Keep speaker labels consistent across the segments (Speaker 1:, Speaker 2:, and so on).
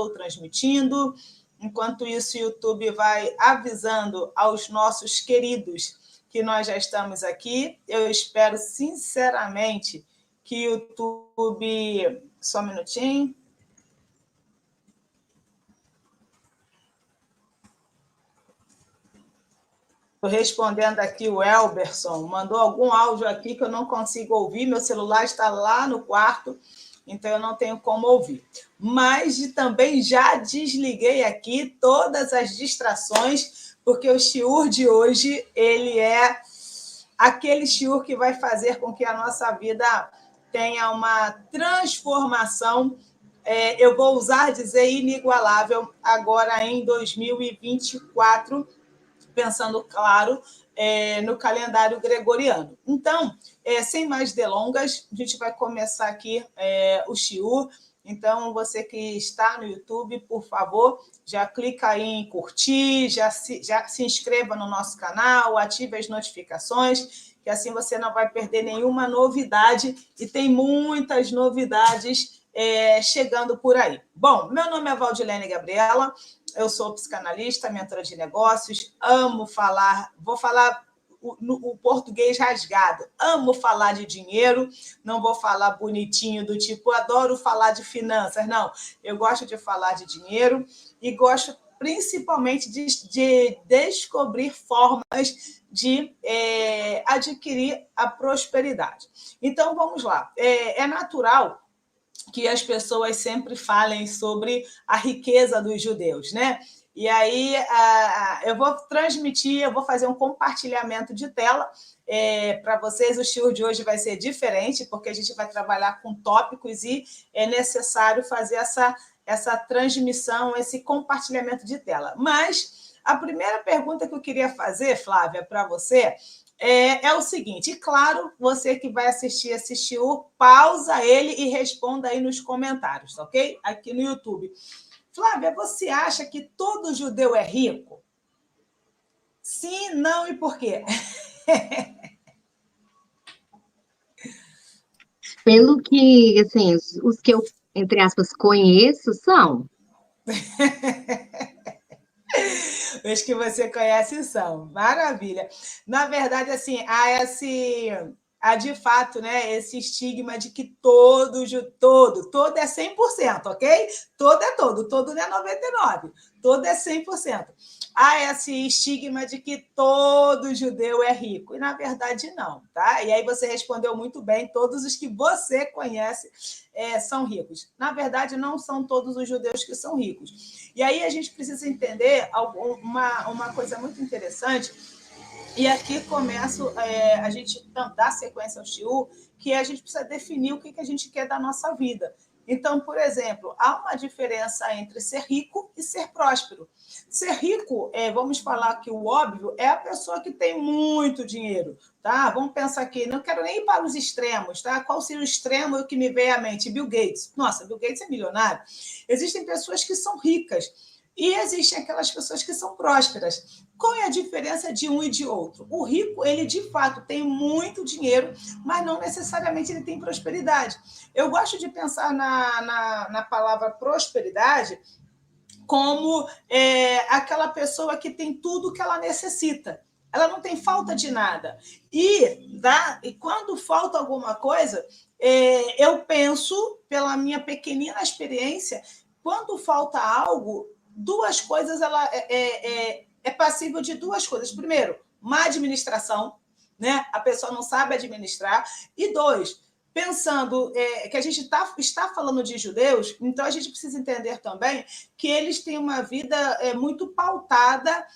Speaker 1: estou transmitindo. Enquanto isso, o YouTube vai avisando aos nossos queridos que nós já estamos aqui. Eu espero, sinceramente, que o YouTube... Só um minutinho. Estou respondendo aqui o Elberson. Mandou algum áudio aqui que eu não consigo ouvir. Meu celular está lá no quarto, então eu não tenho como ouvir. Mas também já desliguei aqui todas as distrações, porque o shiur de hoje ele é aquele shiur que vai fazer com que a nossa vida tenha uma transformação, eu vou usar dizer inigualável, agora em 2024, pensando, claro, no calendário gregoriano. Então, sem mais delongas, a gente vai começar aqui o shiur. Então, você que está no YouTube, por favor, já clica aí em curtir, já se inscreva no nosso canal, ative as notificações, que assim você não vai perder nenhuma novidade, e tem muitas novidades chegando por aí. Bom, meu nome é Valdilene Gabriela, eu sou psicanalista, mentora de negócios, amo falar, vou falar o português rasgado, amo falar de dinheiro, não vou falar bonitinho do tipo, adoro falar de finanças, não, eu gosto de falar de dinheiro e gosto principalmente de descobrir formas de adquirir a prosperidade. Então, vamos lá, é natural que as pessoas sempre falem sobre a riqueza dos judeus, né? E aí eu vou transmitir, eu vou fazer um compartilhamento de tela para vocês. O shiur de hoje vai ser diferente, porque a gente vai trabalhar com tópicos e é necessário fazer essa transmissão, esse compartilhamento de tela. Mas a primeira pergunta que eu queria fazer, Flávia, para você é o seguinte, e claro, você que vai assistir esse shiur, pausa ele e responda aí nos comentários, ok? Aqui no YouTube. Flávia, você acha que todo judeu é rico? Sim, não e por quê?
Speaker 2: Pelo que, assim, os que eu, entre aspas, conheço são.
Speaker 1: Os que você conhece são. Maravilha. Na verdade, assim, há de fato, né, esse estigma de que todo é 100%, ok? Todo não é 99%, todo é 100%. Há esse estigma de que todo judeu é rico, e na verdade não, tá? E aí você respondeu muito bem, todos os que você conhece são ricos. Na verdade, não são todos os judeus que são ricos. E aí a gente precisa entender uma coisa muito interessante, e aqui começo a gente dar sequência ao shiur, que a gente precisa definir o que a gente quer da nossa vida. Então, por exemplo, há uma diferença entre ser rico e ser próspero. Ser rico, vamos falar que o óbvio, é a pessoa que tem muito dinheiro, tá? Vamos pensar aqui, não quero nem ir para os extremos, tá? Qual seria o extremo que me veio à mente? Bill Gates. Nossa, Bill Gates é milionário. Existem pessoas que são ricas e existem aquelas pessoas que são prósperas. Qual é a diferença de um e de outro? O rico, ele de fato tem muito dinheiro, mas não necessariamente ele tem prosperidade. Eu gosto de pensar na palavra prosperidade como aquela pessoa que tem tudo que ela necessita. Ela não tem falta de nada. E quando falta alguma coisa, eu penso, pela minha pequenina experiência, quando falta algo, duas coisas, ela é passível de duas coisas. Primeiro, má administração, né? A pessoa não sabe administrar. E dois, pensando que a gente está falando de judeus, então a gente precisa entender também que eles têm uma vida muito pautada,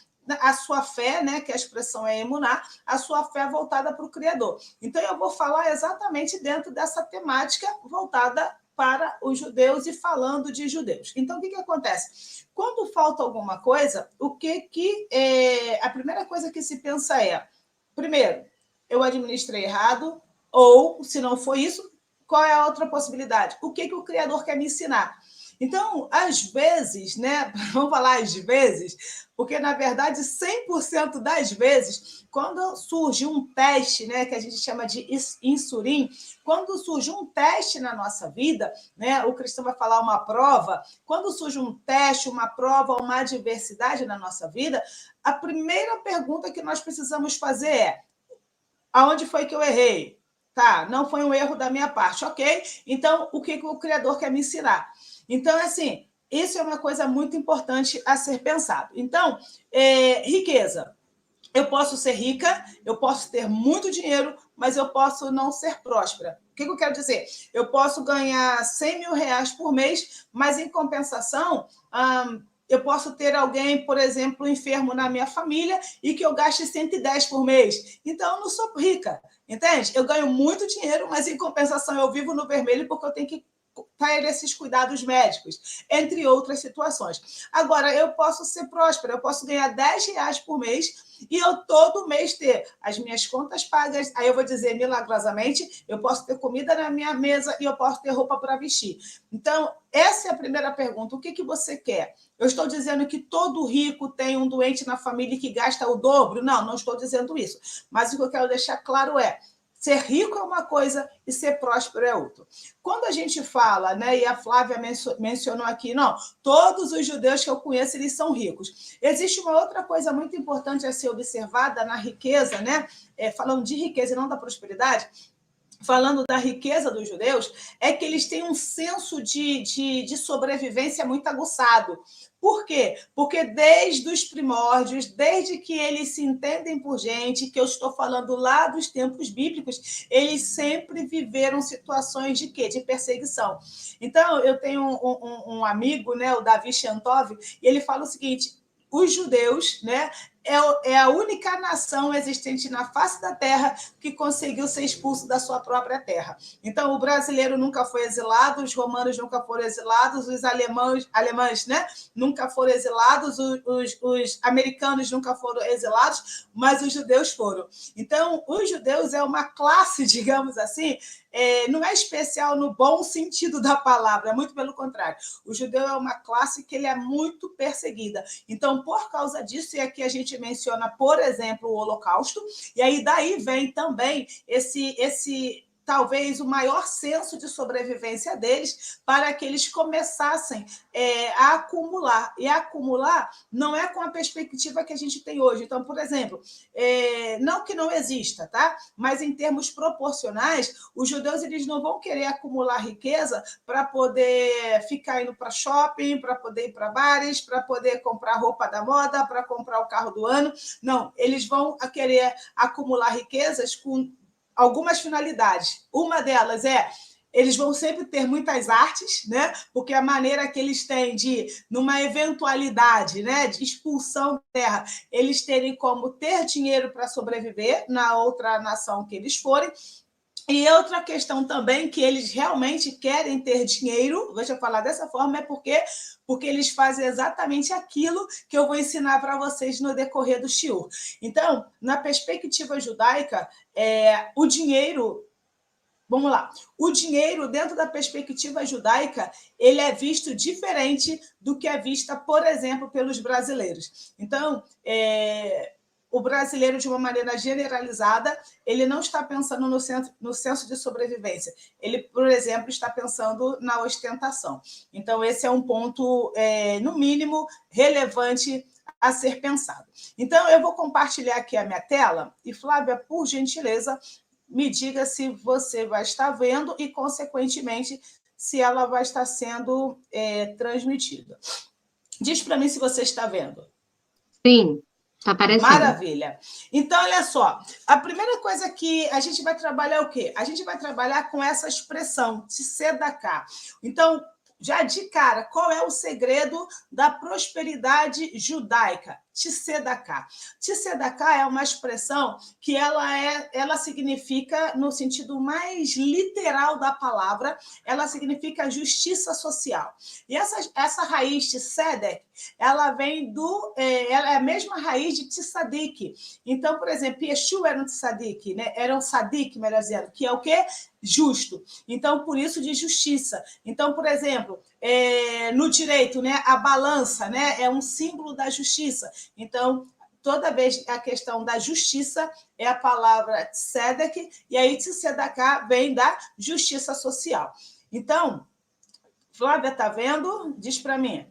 Speaker 1: a sua fé, né, que a expressão é emuná, a sua fé voltada para o Criador. Então, eu vou falar exatamente dentro dessa temática voltada para os judeus e falando de judeus. Então, o que acontece? Quando falta alguma coisa, a primeira coisa que se pensa primeiro, eu administrei errado, ou, se não for isso, qual é a outra possibilidade? O que o Criador quer me ensinar? Então, às vezes, né? Vamos falar às vezes, porque, na verdade, 100% das vezes, quando surge um teste, né, que a gente chama de insurim, quando surge um teste na nossa vida, né, o cristão vai falar uma prova, quando surge um teste, uma prova, uma adversidade na nossa vida, a primeira pergunta que nós precisamos fazer é: aonde foi que eu errei? Tá, não foi um erro da minha parte, ok? Então, o que o Criador quer me ensinar? Então, assim, isso é uma coisa muito importante a ser pensado. Então, riqueza. Eu posso ser rica, eu posso ter muito dinheiro, mas eu posso não ser próspera. O que eu quero dizer? Eu posso ganhar 100 mil reais por mês, mas, em compensação, eu posso ter alguém, por exemplo, enfermo na minha família e que eu gaste 110 por mês. Então, eu não sou rica, entende? Eu ganho muito dinheiro, mas, em compensação, eu vivo no vermelho porque eu tenho que ter esses cuidados médicos, entre outras situações. Agora, eu posso ser próspera, eu posso ganhar 10 reais por mês e eu todo mês ter as minhas contas pagas. Aí eu vou dizer, milagrosamente, eu posso ter comida na minha mesa e eu posso ter roupa para vestir. Então, essa é a primeira pergunta. O que você quer? Eu estou dizendo que todo rico tem um doente na família que gasta o dobro? Não, não estou dizendo isso. Mas o que eu quero deixar claro é: ser rico é uma coisa e ser próspero é outra. Quando a gente fala, né, e a Flávia mencionou aqui, não, todos os judeus que eu conheço, eles são ricos. Existe uma outra coisa muito importante a ser observada na riqueza, né? Falando de riqueza e não da prosperidade, falando da riqueza dos judeus, é que eles têm um senso de sobrevivência muito aguçado. Por quê? Porque desde os primórdios, desde que eles se entendem por gente, que eu estou falando lá dos tempos bíblicos, eles sempre viveram situações de quê? De perseguição. Então, eu tenho um amigo, né, o Davi Shantov, e ele fala o seguinte: os judeus, né, é a única nação existente na face da terra que conseguiu ser expulso da sua própria terra. Então, o brasileiro nunca foi exilado, os romanos nunca foram exilados, os alemães, né, nunca foram exilados, os americanos nunca foram exilados, mas os judeus foram. Então, os judeus é uma classe, digamos assim, não é especial no bom sentido da palavra, muito pelo contrário. O judeu é uma classe que ele é muito perseguida. Então, por causa disso, e aqui a gente menciona, por exemplo, o Holocausto, e aí daí vem também esse talvez o maior senso de sobrevivência deles, para que eles começassem a acumular. E acumular não é com a perspectiva que a gente tem hoje. Então, por exemplo, não que não exista, tá? Mas em termos proporcionais, os judeus eles não vão querer acumular riqueza para poder ficar indo para shopping, para poder ir para bares, para poder comprar roupa da moda, para comprar o carro do ano. Não, eles vão querer acumular riquezas com algumas finalidades. Uma delas é: eles vão sempre ter muitas artes, né? Porque a maneira que eles têm de, numa eventualidade, né, de expulsão da terra, eles terem como ter dinheiro para sobreviver na outra nação que eles forem. E outra questão também, que eles realmente querem ter dinheiro, deixa eu falar dessa forma, é porque eles fazem exatamente aquilo que eu vou ensinar para vocês no decorrer do shiur. Então, na perspectiva judaica, o dinheiro... Vamos lá. O dinheiro, dentro da perspectiva judaica, ele é visto diferente do que é vista, por exemplo, pelos brasileiros. Então, o brasileiro, de uma maneira generalizada, ele não está pensando no senso de sobrevivência. Ele, por exemplo, está pensando na ostentação. Então, esse é um ponto, no mínimo, relevante a ser pensado. Então, eu vou compartilhar aqui a minha tela e, Flávia, por gentileza, me diga se você vai estar vendo e, consequentemente, se ela vai estar sendo transmitida. Diz para mim se você está vendo.
Speaker 2: Sim, está aparecendo.
Speaker 1: Maravilha. Então, olha só, a primeira coisa que a gente vai trabalhar é o quê? A gente vai trabalhar com essa expressão, tzedakah. Então, já de cara, qual é o segredo da prosperidade judaica? Tzedakah. Tzedakah é uma expressão que ela significa, no sentido mais literal da palavra, ela significa justiça social. E essa raiz tzedek, ela vem ela é a mesma raiz de tzadik. Então, por exemplo, Yeshua era um tzadik, né? Era um sadik, melhor dizendo, que é o quê? Justo. Então, por isso de justiça. Então, por exemplo, no direito, né, a balança, né, é um símbolo da justiça. Então, toda vez a questão da justiça é a palavra tzedek, e aí tzedakah vem da justiça social. Então, Flávia, está vendo? Diz para mim.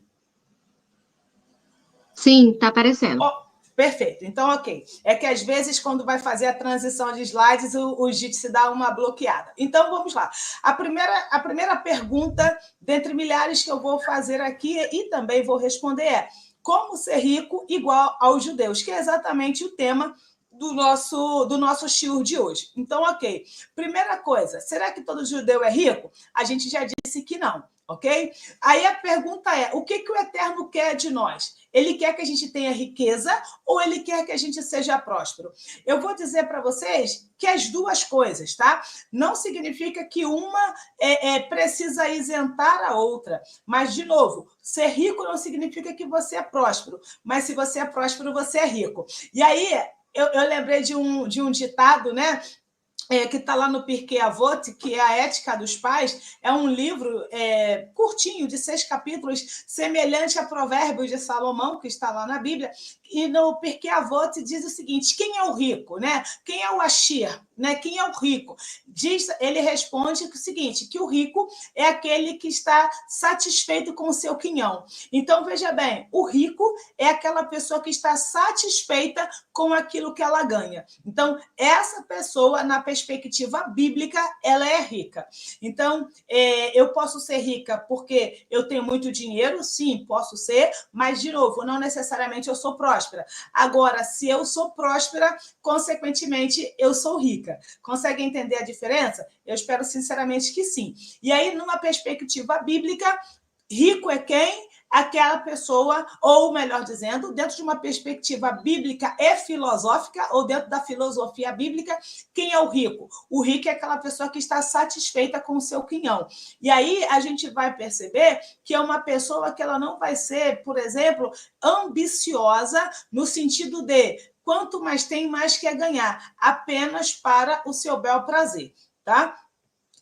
Speaker 2: Sim, está aparecendo.
Speaker 1: Oh, perfeito. Então, ok. É que às vezes, quando vai fazer a transição de slides, o Jitsi dá uma bloqueada. Então, vamos lá. A primeira pergunta, dentre milhares que eu vou fazer aqui e também vou responder é: como ser rico igual aos judeus? Que é exatamente o tema do nosso shiur de hoje. Então, ok. Primeira coisa, será que todo judeu é rico? A gente já disse que não, ok? Aí a pergunta é: o que o Eterno quer de nós? Ele quer que a gente tenha riqueza ou ele quer que a gente seja próspero? Eu vou dizer para vocês que as duas coisas, tá? Não significa que uma precisa isentar a outra. Mas, de novo, ser rico não significa que você é próspero. Mas se você é próspero, você é rico. E aí, eu lembrei de um ditado, né? Que está lá no Pirkei Avot, que é a Ética dos Pais, é um livro curtinho, de 6 capítulos, semelhante a Provérbios de Salomão, que está lá na Bíblia, e no Pirkei Avot diz o seguinte: quem é o rico? Né? Quem é o Ashir? Né? Quem é o rico? Ele responde o seguinte, que o rico é aquele que está satisfeito com o seu quinhão. Então, veja bem, o rico é aquela pessoa que está satisfeita com aquilo que ela ganha. Então, essa pessoa, na perspectiva bíblica, ela é rica. Então, eu posso ser rica porque eu tenho muito dinheiro? Sim, posso ser, mas, de novo, não necessariamente eu sou próspera. Agora, se eu sou próspera, consequentemente, eu sou rica. Consegue entender a diferença? Eu espero sinceramente que sim. E aí, numa perspectiva bíblica, rico é quem? Aquela pessoa, ou melhor dizendo, dentro de uma perspectiva bíblica e filosófica, ou dentro da filosofia bíblica, quem é o rico? O rico é aquela pessoa que está satisfeita com o seu quinhão. E aí a gente vai perceber que é uma pessoa que ela não vai ser, por exemplo, ambiciosa no sentido de quanto mais tem, mais quer ganhar, apenas para o seu bel prazer, tá?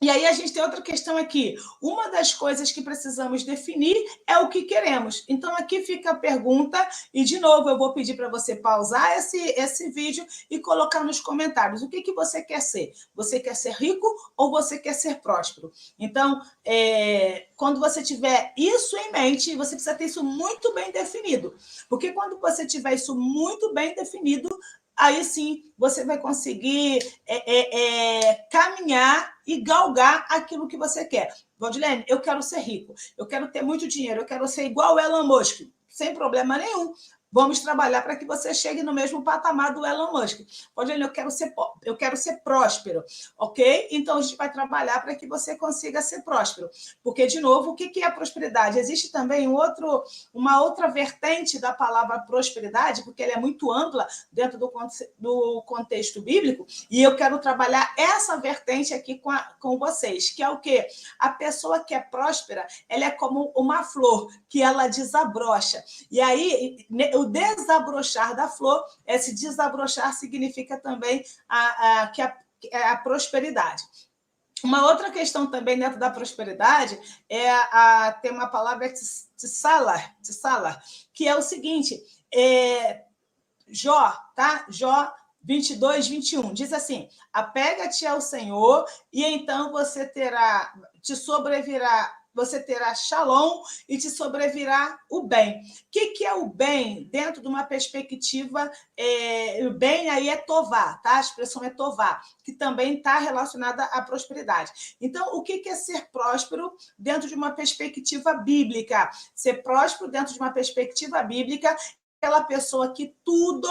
Speaker 1: E aí a gente tem outra questão aqui. Uma das coisas que precisamos definir é o que queremos. Então, aqui fica a pergunta, e de novo eu vou pedir para você pausar esse vídeo e colocar nos comentários. O que você quer ser? Você quer ser rico ou você quer ser próspero? Então, quando você tiver isso em mente, você precisa ter isso muito bem definido. Porque quando você tiver isso muito bem definido, aí sim você vai conseguir caminhar e galgar aquilo que você quer. Valdilene, eu quero ser rico, eu quero ter muito dinheiro, eu quero ser igual o Elon Musk, sem problema nenhum. Vamos trabalhar para que você chegue no mesmo patamar do Elon Musk. Valdilene, eu quero ser próspero, ok? Então, a gente vai trabalhar para que você consiga ser próspero. Porque, de novo, o que é prosperidade? Existe também uma outra vertente da palavra prosperidade, porque ela é muito ampla dentro do contexto bíblico, e eu quero trabalhar essa vertente aqui com vocês, que é o quê? A pessoa que é próspera, ela é como uma flor, que ela desabrocha. E aí, o desabrochar da flor, esse desabrochar significa também a prosperidade. Uma outra questão também dentro da prosperidade tem uma palavra tsalar, que é o seguinte, Jó, tá? Jó 22, 21, diz assim: apega-te ao Senhor e então te terá shalom e te sobrevirá o bem. O que é o bem dentro de uma perspectiva? O bem aí é tová, tá? A expressão é tová, que também está relacionada à prosperidade. Então, o que é ser próspero dentro de uma perspectiva bíblica? Ser próspero dentro de uma perspectiva bíblica, aquela pessoa que tudo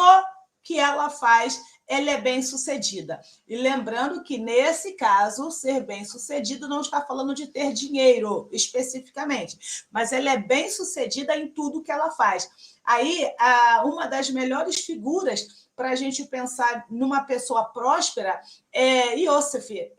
Speaker 1: que ela faz, ela é bem-sucedida. E lembrando que, nesse caso, ser bem-sucedido não está falando de ter dinheiro, especificamente, mas ela é bem-sucedida em tudo que ela faz. Aí, uma das melhores figuras para a gente pensar numa pessoa próspera é Yosef,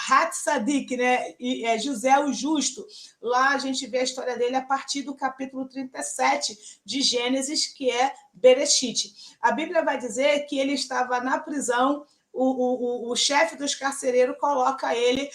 Speaker 1: Hatzadik, né? José o Justo. Lá a gente vê a história dele a partir do capítulo 37 de Gênesis, que é Bereshit. A Bíblia vai dizer que ele estava na prisão, o chefe dos carcereiros coloca ele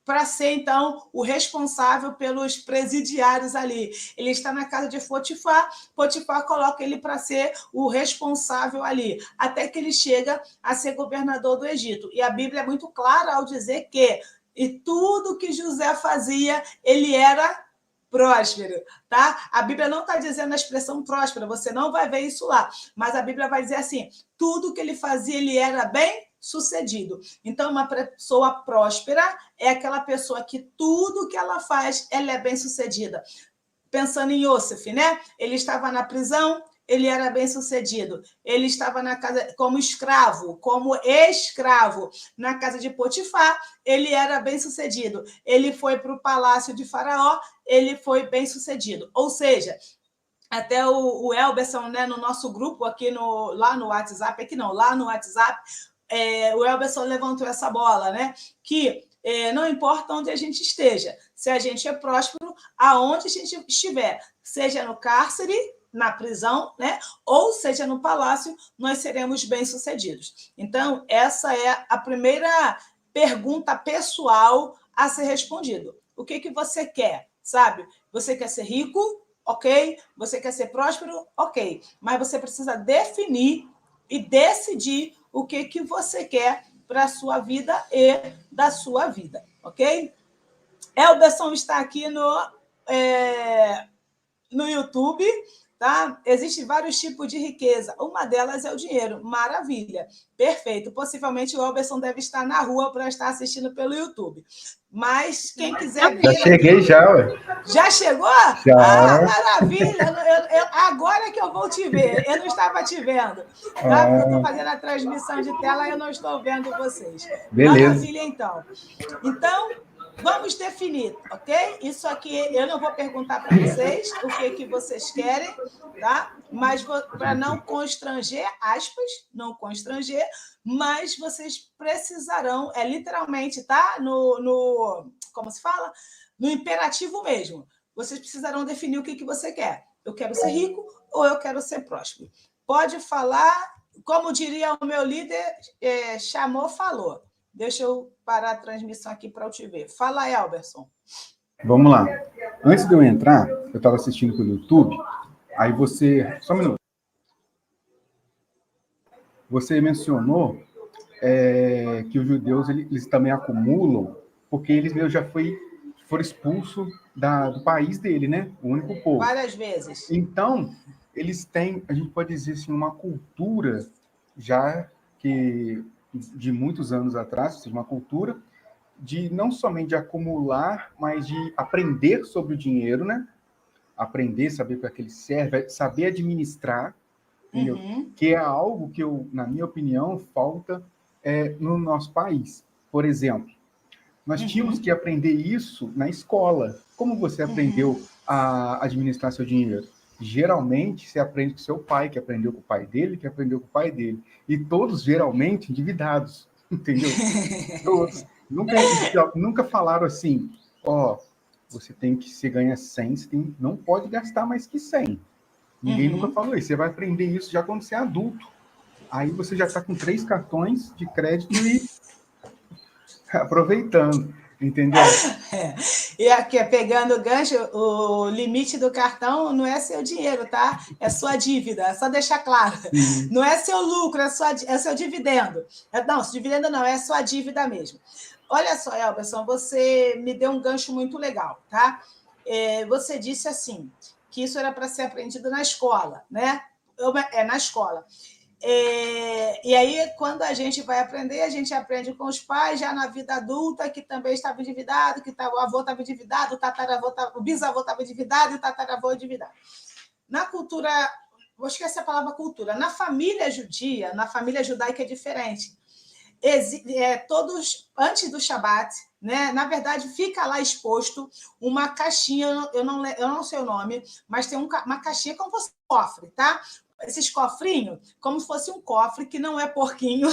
Speaker 1: para ser, então, o responsável pelos presidiários ali. Ele está na casa de Potifar, Potifar coloca ele para ser o responsável ali, até que ele chega a ser governador do Egito. E a Bíblia é muito clara ao dizer que e tudo que José fazia, ele era próspero, tá? A Bíblia não está dizendo a expressão próspera, você não vai ver isso lá, mas a Bíblia vai dizer assim, tudo que ele fazia, ele era bem sucedido. Então, uma pessoa próspera é aquela pessoa que tudo que ela faz, ela é bem sucedida. Pensando em Yosef, né? Ele estava na prisão, ele era bem sucedido. Ele estava na casa como escravo, na casa de Potifar, ele era bem sucedido. Ele foi para o palácio de Faraó, ele foi bem sucedido. Ou seja, até o Elberson, né, no nosso grupo aqui lá no WhatsApp, lá no WhatsApp, o Elberson levantou essa bola, né? Que não importa onde a gente esteja, se a gente é próspero, aonde a gente estiver, seja no cárcere, na prisão, né? Ou seja no palácio, nós seremos bem-sucedidos. Então, essa é a primeira pergunta pessoal a ser respondido. O que você quer, sabe? Você quer ser rico? Ok. Você quer ser próspero? Ok. Mas você precisa definir e decidir o que você quer para a sua vida e da sua vida, ok? Elberson está aqui no YouTube, tá? Existem vários tipos de riqueza. Uma delas é o dinheiro. Maravilha. Perfeito. Possivelmente o Elberson deve estar na rua para estar assistindo pelo YouTube. Mas quem quiser vir...
Speaker 3: Já cheguei já, ué.
Speaker 1: Já chegou?
Speaker 3: Já.
Speaker 1: Ah, maravilha! Agora que eu vou te ver. Eu não estava te vendo. Tá? Porque eu estou fazendo a transmissão de tela e eu não estou vendo vocês.
Speaker 3: Beleza.
Speaker 1: Maravilha, então. Então, vamos definir, ok? Isso aqui eu não vou perguntar para vocês o que vocês querem, tá? Mas para não constranger, aspas, não constranger, mas vocês precisarão, literalmente, tá? Como se fala? No imperativo mesmo. Vocês precisarão definir o que você quer. Eu quero ser rico ou eu quero ser próspero? Pode falar, como diria o meu líder, chamou, falou. Deixa eu parar a transmissão aqui para eu te ver. Fala, Elberson.
Speaker 3: Vamos lá. Antes de eu entrar, eu estava assistindo pelo YouTube, aí você... Só um minuto. Você mencionou que os judeus eles também acumulam, porque eles mesmo já foram expulsos do país dele, né? O único povo.
Speaker 1: Várias vezes.
Speaker 3: Então, eles têm, a gente pode dizer assim, uma cultura já que de muitos anos atrás, ou seja, uma cultura de não somente de acumular, mas de aprender sobre o dinheiro, né? Aprender, saber para que ele serve, saber administrar,
Speaker 1: Uhum.
Speaker 3: Que é algo que na minha opinião, falta no nosso país. Por exemplo, nós tínhamos que aprender isso na escola. Como você aprendeu a administrar seu dinheiro? Geralmente, você aprende com seu pai, que aprendeu com o pai dele, que aprendeu com o pai dele. E todos, geralmente, endividados. Entendeu? Todos. Nunca falaram assim, você tem que, se ganha 100, não pode gastar mais que 100. Ninguém nunca falou isso. Você vai aprender isso já quando você é adulto. Aí você já está com 3 cartões de crédito e aproveitando, entendeu?
Speaker 1: E aqui, pegando o gancho, o limite do cartão não é seu dinheiro, tá? É sua dívida, é só deixar claro. Não é seu lucro, é seu dividendo. Não, dividendo não, é sua dívida mesmo. Olha só, Elberson, você me deu um gancho muito legal, tá? Você disse assim, que isso era para ser aprendido na escola, né? Na escola. E aí, quando a gente vai aprender, a gente aprende com os pais, já na vida adulta, que também estava endividado, que o avô estava endividado, o bisavô estava endividado e o tataravô endividado. Na cultura, vou esquecer a palavra cultura, na família judia, na família judaica é diferente. Todos, antes do Shabat, né? Na verdade, fica lá exposto uma caixinha, eu não sei o nome, mas tem uma caixinha como você cofre, tá? esses cofrinhos, como se fosse um cofre, que não é porquinho,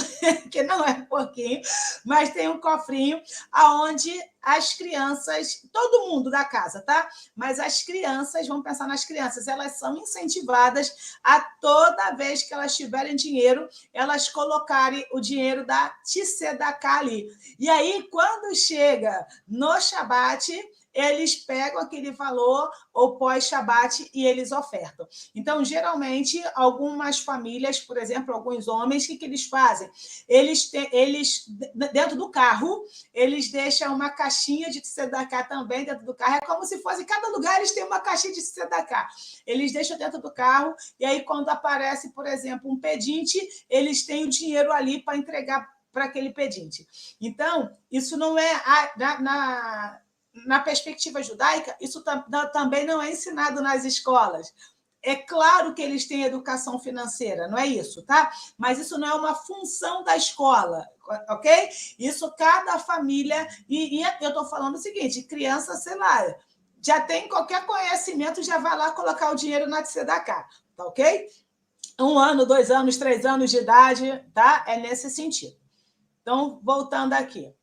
Speaker 1: que não é porquinho, mas tem um cofrinho aonde as crianças, todo mundo da casa, tá? Mas as crianças, vamos pensar nas crianças, elas são incentivadas a toda vez que elas tiverem dinheiro, elas colocarem o dinheiro da Tzedakah ali. E aí, quando chega no Shabat, eles pegam aquele valor, ou pós-Shabat, e eles ofertam. Então, geralmente, algumas famílias, por exemplo, alguns homens, o que eles fazem? Eles, dentro do carro, eles deixam uma caixinha de tzedakah também dentro do carro. É como se fosse, em cada lugar eles têm uma caixinha de tzedakah. Eles deixam dentro do carro, e aí, quando aparece, por exemplo, um pedinte, eles têm o dinheiro ali para entregar para aquele pedinte. Então, isso não é... Na perspectiva judaica, isso também não é ensinado nas escolas. É claro que eles têm educação financeira, não é isso, tá? Mas isso não é uma função da escola, ok? Isso cada família... E eu estou falando o seguinte, criança, sei lá, já tem qualquer conhecimento, já vai lá colocar o dinheiro na tzedakah, tá ok? 1 ano, 2 anos, 3 anos de idade, tá? É nesse sentido. Então, voltando aqui.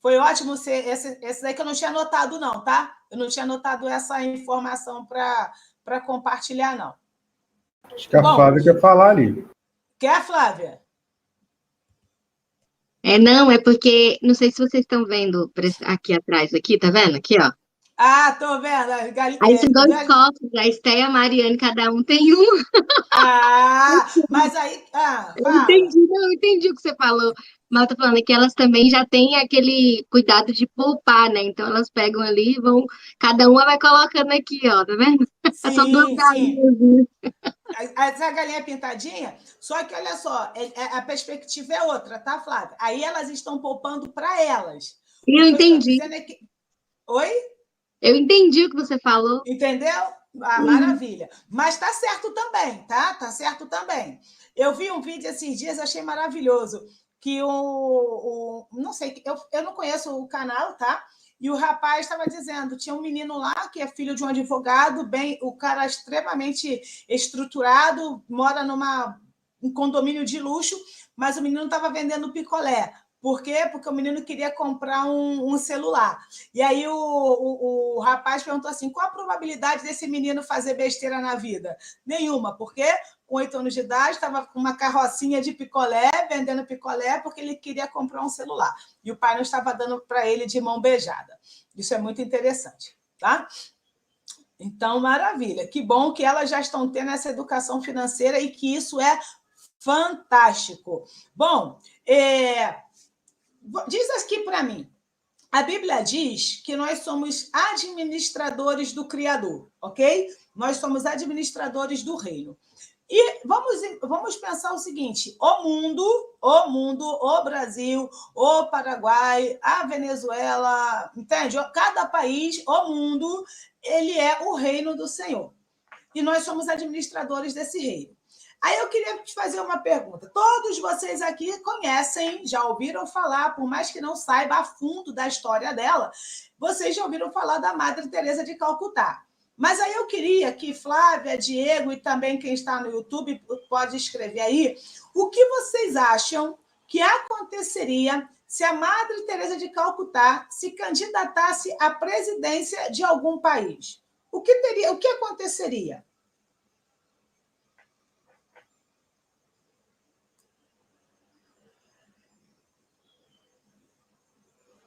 Speaker 1: Foi ótimo esse daí que eu não tinha anotado, não, tá? Eu não tinha anotado essa informação para compartilhar, não.
Speaker 3: Acho que a Flávia quer falar ali.
Speaker 1: Quer, Flávia?
Speaker 2: Não, é porque, não sei se vocês estão vendo aqui atrás, aqui, tá vendo? Aqui, ó.
Speaker 1: Ah, tô vendo.
Speaker 2: Aí são 2 copos, a Esté e a Mariane, cada um tem um.
Speaker 1: Mas aí...
Speaker 2: Eu entendi o que você falou. Mas eu tô falando que elas também já têm aquele cuidado de poupar, né? Então elas pegam ali e vão... Cada uma vai colocando aqui, ó, tá vendo? São 2
Speaker 1: Sim, sim.
Speaker 2: galinhas.
Speaker 1: Essa galinha pintadinha, só que, olha só, a perspectiva é outra, tá, Flávia? Aí elas estão poupando para elas.
Speaker 2: Eu entendi.
Speaker 1: Oi?
Speaker 2: Eu entendi o que você falou.
Speaker 1: Entendeu? Maravilha. Mas tá certo também, tá? Tá certo também. Eu vi um vídeo esses dias, achei maravilhoso, que não sei, eu não conheço o canal, tá? E o rapaz estava dizendo, tinha um menino lá que é filho de um advogado, o cara extremamente estruturado, mora um condomínio de luxo, mas o menino estava vendendo picolé. Por quê? Porque o menino queria comprar um celular. E aí o rapaz perguntou assim, qual a probabilidade desse menino fazer besteira na vida? Nenhuma, porque com 8 anos de idade estava com uma carrocinha de picolé, vendendo picolé, porque ele queria comprar um celular. E o pai não estava dando para ele de mão beijada. Isso é muito interessante, tá? Então, maravilha. Que bom que elas já estão tendo essa educação financeira e que isso é fantástico. Bom, diz aqui para mim. A Bíblia diz que nós somos administradores do Criador, ok? Nós somos administradores do reino. E vamos pensar o seguinte: o mundo, o Brasil, o Paraguai, a Venezuela, entende? Cada país, o mundo, ele é o reino do Senhor. E nós somos administradores desse reino. Aí eu queria te fazer uma pergunta. Todos vocês aqui conhecem, já ouviram falar, por mais que não saiba a fundo da história dela, vocês já ouviram falar da Madre Teresa de Calcutá. Mas aí eu queria que Flávia, Diego e também quem está no YouTube pode escrever aí o que vocês acham que aconteceria se a Madre Teresa de Calcutá se candidatasse à presidência de algum país. O que aconteceria?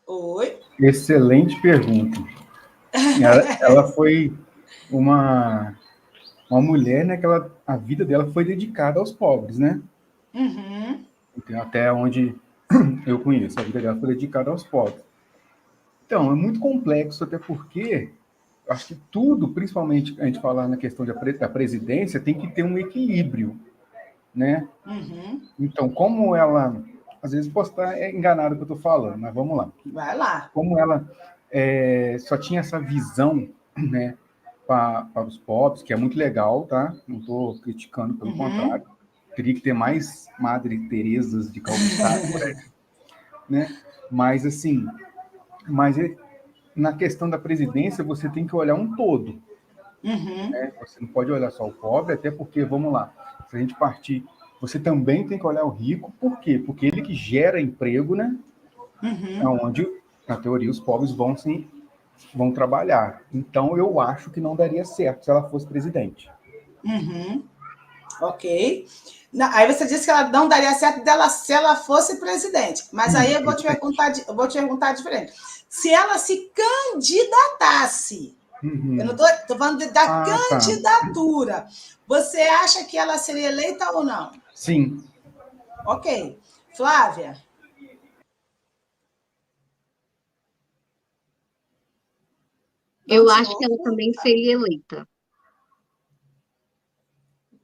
Speaker 1: Oi?
Speaker 3: Excelente pergunta. Ela foi uma mulher, né, que a vida dela foi dedicada aos pobres, né?
Speaker 1: Uhum.
Speaker 3: Então, até onde eu conheço, a vida dela foi dedicada aos pobres. Então, é muito complexo, até porque eu acho que tudo, principalmente a gente falar na questão da presidência, tem que ter um equilíbrio, né?
Speaker 1: Uhum.
Speaker 3: Então, como ela... Às vezes posso estar enganado no que eu estou falando, mas vamos lá.
Speaker 1: Vai lá.
Speaker 3: Como ela só tinha essa visão, né, para os pobres, que é muito legal, tá? Não estou criticando, pelo contrário. Teria que ter mais Madre Teresas de Calcutá, né? Mas, assim, na questão da presidência, você tem que olhar um todo.
Speaker 1: Uhum.
Speaker 3: Né? Você não pode olhar só o pobre, até porque, vamos lá, se a gente partir, você também tem que olhar o rico, por quê? Porque ele que gera emprego, né? É onde, na teoria, os pobres vão trabalhar. Então, eu acho que não daria certo se ela fosse presidente.
Speaker 1: Ok. Aí você disse que ela não daria certo dela se ela fosse presidente. Mas aí eu vou te perguntar diferente. Se ela se candidatasse, eu não estou falando da candidatura, você acha que ela seria eleita ou não?
Speaker 3: Sim.
Speaker 1: Ok. Flávia?
Speaker 2: Eu acho que ela também seria eleita.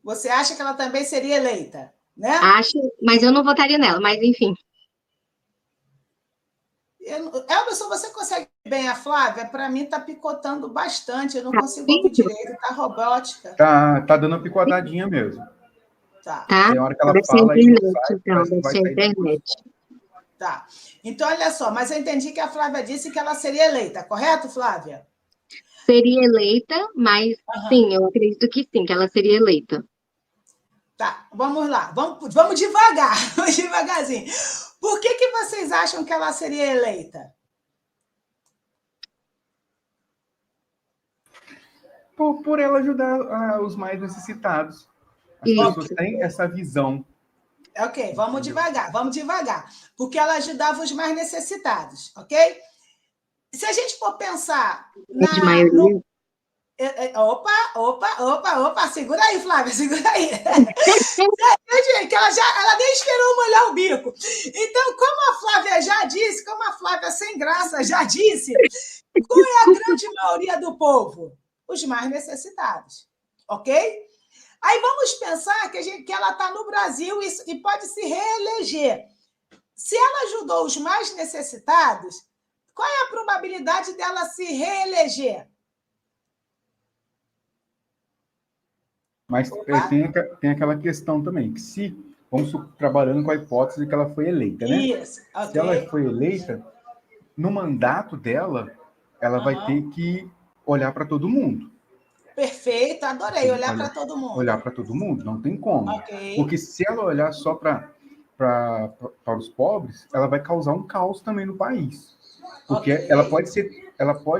Speaker 1: Você acha que ela também seria eleita, né?
Speaker 2: Acho, mas eu não votaria nela, mas enfim.
Speaker 1: Elberson, você consegue bem a Flávia? Para mim está picotando bastante, eu não consigo ouvir direito, está robótica.
Speaker 3: Tá dando uma picotadinha mesmo.
Speaker 1: Tá.
Speaker 3: Tem hora que ela
Speaker 2: Deve ser
Speaker 3: fala
Speaker 2: internet,
Speaker 3: e sai,
Speaker 2: então, deve
Speaker 3: vai
Speaker 2: ser
Speaker 3: sair
Speaker 2: internet.
Speaker 1: Tá. Então, olha só, mas eu entendi que a Flávia disse que ela seria eleita, correto, Flávia?
Speaker 2: Seria eleita, mas sim, eu acredito que sim, que ela seria eleita.
Speaker 1: Tá, vamos lá. Vamos devagar, vamos devagarzinho. Por que vocês acham que ela seria eleita?
Speaker 3: Por ela ajudar os mais necessitados. As pessoas têm essa visão.
Speaker 1: Ok, vamos devagar. Porque ela ajudava os mais necessitados, ok? Se a gente for pensar
Speaker 2: De maioria.
Speaker 1: Opa, segura aí, Flávia, segura aí. Que ela nem esperou molhar o bico. Então, como a Flávia já disse, como a Flávia sem graça já disse, qual é a grande maioria do povo? Os mais necessitados, ok? Aí vamos pensar que ela está no Brasil e pode se reeleger. Se ela ajudou os mais necessitados, qual é a probabilidade dela se reeleger?
Speaker 3: Mas tem aquela questão também, que se, vamos trabalhando com a hipótese que ela foi eleita, né?
Speaker 1: Isso, ok.
Speaker 3: Se ela foi eleita, no mandato dela, ela vai ter que olhar para todo mundo.
Speaker 1: Perfeito, adorei, olhar para todo mundo.
Speaker 3: Olhar para todo mundo, não tem como.
Speaker 1: Okay.
Speaker 3: Porque se ela olhar só para os pobres, ela vai causar um caos também no país. Porque ela pode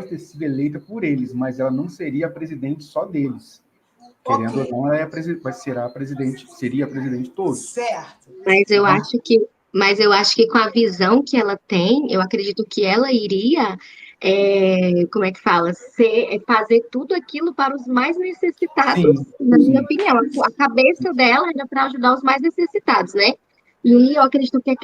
Speaker 3: ter sido eleita por eles, mas ela não seria a presidente só deles. Querendo ou não, ela seria a presidente todo.
Speaker 1: Certo.
Speaker 2: Mas eu acho que com a visão que ela tem, eu acredito que ela iria, como é que fala? Fazer tudo aquilo para os mais necessitados, na minha opinião. A cabeça dela era para ajudar os mais necessitados, né? E eu acredito que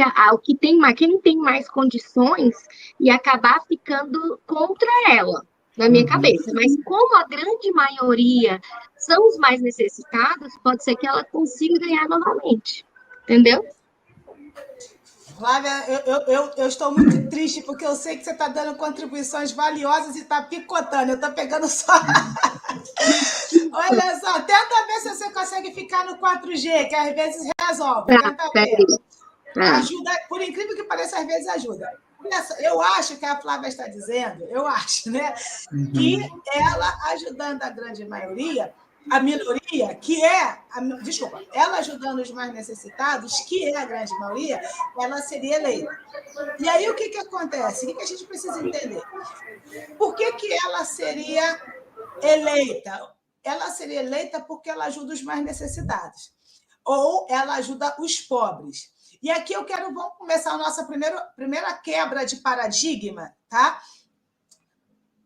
Speaker 2: quem tem mais condições ia acabar ficando contra ela, na minha cabeça. Mas como a grande maioria são os mais necessitados, pode ser que ela consiga ganhar novamente. Entendeu?
Speaker 1: Flávia, eu estou muito triste, porque eu sei que você está dando contribuições valiosas e está picotando. Eu estou pegando só... Olha só, tenta ver se você consegue ficar no 4G, que às vezes resolve. Tenta ver. Ajuda, por incrível que pareça, às vezes ajuda. Eu acho que a Flávia está dizendo, né? Que ela ajudando a grande maioria, a minoria, ela ajudando os mais necessitados, que é a grande maioria, ela seria eleita. E aí o que acontece? O que a gente precisa entender? Por que ela seria eleita? Ela seria eleita porque ela ajuda os mais necessitados. Ou ela ajuda os pobres. E aqui vamos começar a nossa primeira quebra de paradigma, tá?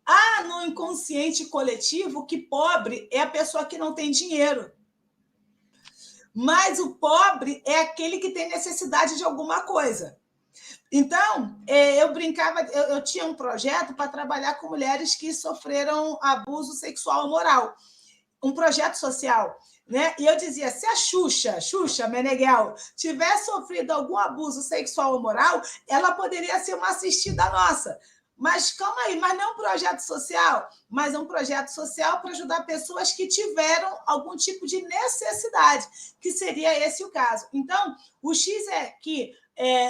Speaker 1: Há no inconsciente coletivo que pobre é a pessoa que não tem dinheiro. Mas o pobre é aquele que tem necessidade de alguma coisa. Então, eu brincava, eu tinha um projeto para trabalhar com mulheres que sofreram abuso sexual ou moral. Um projeto social. Né? E eu dizia, se a Xuxa Meneghel, tivesse sofrido algum abuso sexual ou moral, ela poderia ser uma assistida nossa. Mas calma aí, mas não é um projeto social, mas é um projeto social para ajudar pessoas que tiveram algum tipo de necessidade, que seria esse o caso. Então, o X é que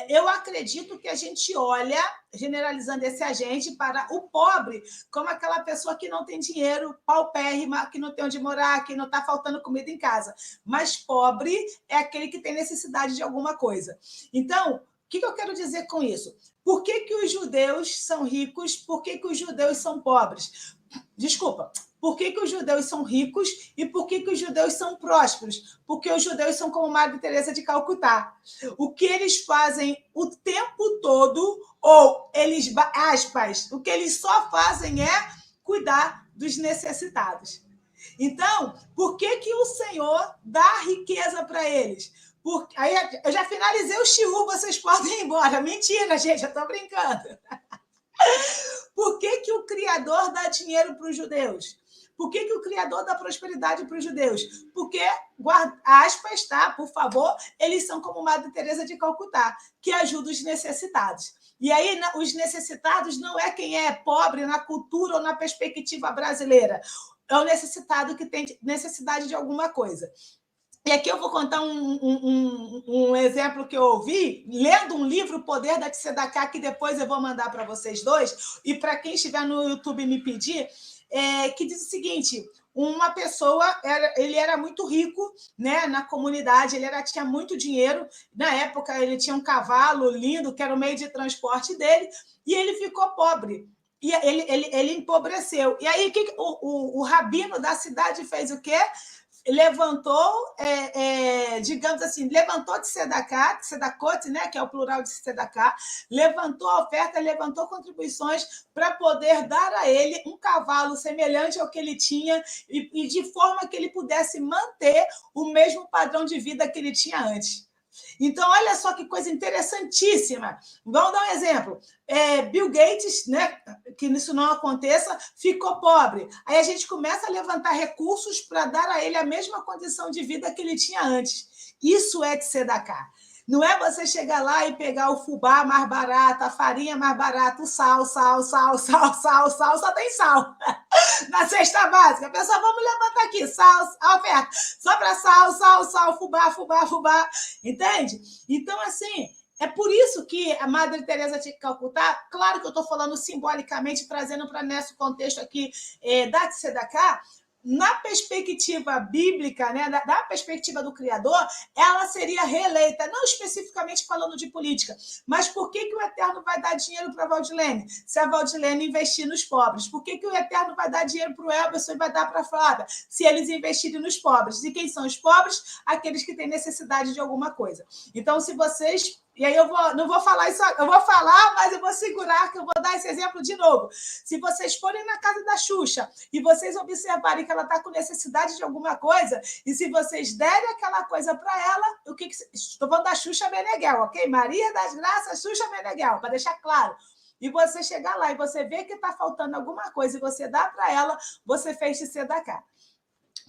Speaker 1: eu acredito que a gente olha, generalizando esse agente, para o pobre como aquela pessoa que não tem dinheiro, paupérrima, que não tem onde morar, que não está faltando comida em casa. Mas pobre é aquele que tem necessidade de alguma coisa. Então, o que eu quero dizer com isso? Por que os judeus são ricos? Por que os judeus são pobres? Desculpa. Por que os judeus são ricos e por que os judeus são prósperos? Porque os judeus são como Madre Teresa de Calcutá. O que eles fazem o tempo todo, ou eles, aspas, o que eles só fazem é cuidar dos necessitados. Então, por que o Senhor dá riqueza para eles? Aí eu já finalizei o shiur, vocês podem ir embora. Mentira, gente, eu estou brincando. Por que o Criador dá dinheiro para os judeus? Por que o Criador dá prosperidade para os judeus? Porque, aspas, tá? Por favor, eles são como Madre Teresa de Calcutá, que ajuda os necessitados. E aí, os necessitados não é quem é pobre na cultura ou na perspectiva brasileira. É o necessitado que tem necessidade de alguma coisa. E aqui eu vou contar um exemplo que eu ouvi, lendo um livro, O Poder da Tzedakah, que depois eu vou mandar para vocês dois, e para quem estiver no YouTube me pedir, que diz o seguinte: uma pessoa, ele era muito rico, né, na comunidade, ele tinha muito dinheiro, na época ele tinha um cavalo lindo, que era o meio de transporte dele, e ele ficou pobre. E ele empobreceu. E aí o rabino da cidade fez o quê? Levantou, digamos assim, levantou de tzedakot, né, que é o plural de tzedakah, levantou a oferta, levantou contribuições para poder dar a ele um cavalo semelhante ao que ele tinha e de forma que ele pudesse manter o mesmo padrão de vida que ele tinha antes. Então, olha só que coisa interessantíssima. Vamos dar um exemplo. Bill Gates, né, que isso não aconteça, ficou pobre. Aí a gente começa a levantar recursos para dar a ele a mesma condição de vida que ele tinha antes. Isso é tzedakah. Não é você chegar lá e pegar o fubá mais barato, a farinha mais barata, o sal, só tem sal. Na cesta básica. Pessoal, vamos levantar aqui, sal, a oferta. Só para sal, fubá. Entende? Então, assim, é por isso que a Madre Teresa de Calcutá, claro que eu estou falando simbolicamente, trazendo para nesse contexto aqui da Tzedakah, na perspectiva bíblica, né, da perspectiva do Criador, ela seria reeleita, não especificamente falando de política, mas por que o Eterno vai dar dinheiro para a Valdilene, se a Valdilene investir nos pobres? Por que o Eterno vai dar dinheiro para o Elberson e vai dar para a Flávia, se eles investirem nos pobres? E quem são os pobres? Aqueles que têm necessidade de alguma coisa. Então, se vocês... E aí não vou falar isso, eu vou falar, mas eu vou segurar, que eu vou dar esse exemplo de novo. Se vocês forem na casa da Xuxa e vocês observarem que ela está com necessidade de alguma coisa, e se vocês derem aquela coisa para ela, estou falando da Xuxa Meneghel, ok? Maria das Graças, Xuxa Meneghel, para deixar claro. E você chegar lá e você vê que está faltando alguma coisa e você dá para ela, você fez de tzedakah.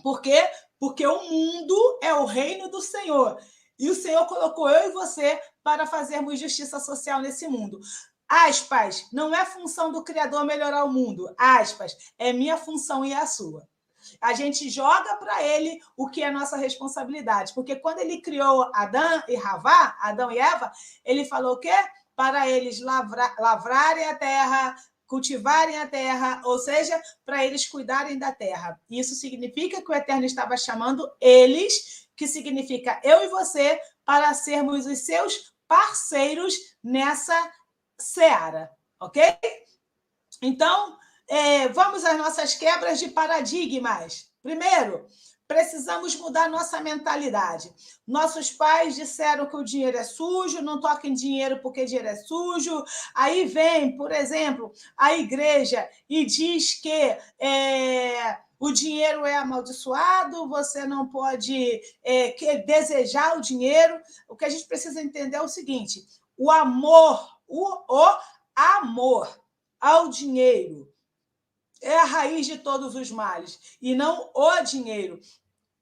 Speaker 1: Por quê? Porque o mundo é o reino do Senhor. E o Senhor colocou eu e você para fazermos justiça social nesse mundo. Aspas, não é função do Criador melhorar o mundo. Aspas, é minha função e a sua. A gente joga para ele o que é nossa responsabilidade. Porque quando ele criou Adão e Eva, ele falou o quê? Para eles lavrarem a terra, cultivarem a terra, ou seja, para eles cuidarem da terra. Isso significa que o Eterno estava chamando eles, que significa eu e você, para sermos os seus parceiros nessa seara, ok? Então, vamos às nossas quebras de paradigmas. Primeiro, precisamos mudar nossa mentalidade. Nossos pais disseram que o dinheiro é sujo, não toquem dinheiro porque dinheiro é sujo. Aí vem, por exemplo, a igreja e diz que o dinheiro é amaldiçoado, você não pode desejar o dinheiro. O que a gente precisa entender é o seguinte: o amor ao dinheiro é a raiz de todos os males, e não o dinheiro.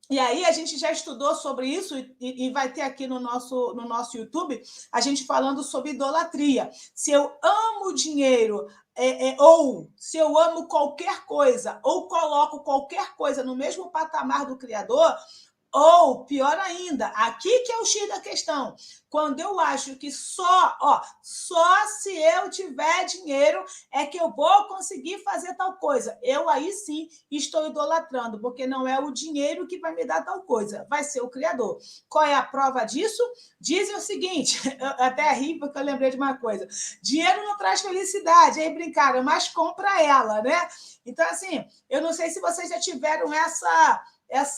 Speaker 1: E aí a gente já estudou sobre isso e vai ter aqui no nosso YouTube a gente falando sobre idolatria. Se eu amo dinheiro, ou se eu amo qualquer coisa, ou coloco qualquer coisa no mesmo patamar do Criador, Ou, pior ainda, aqui que é o X da questão, quando eu acho que só se eu tiver dinheiro é que eu vou conseguir fazer tal coisa. Eu aí sim estou idolatrando, porque não é o dinheiro que vai me dar tal coisa, vai ser o Criador. Qual é a prova disso? Dizem o seguinte, eu até ri porque eu lembrei de uma coisa, dinheiro não traz felicidade, aí brincaram, mas compra ela, né? Então, assim, eu não sei se vocês já tiveram essa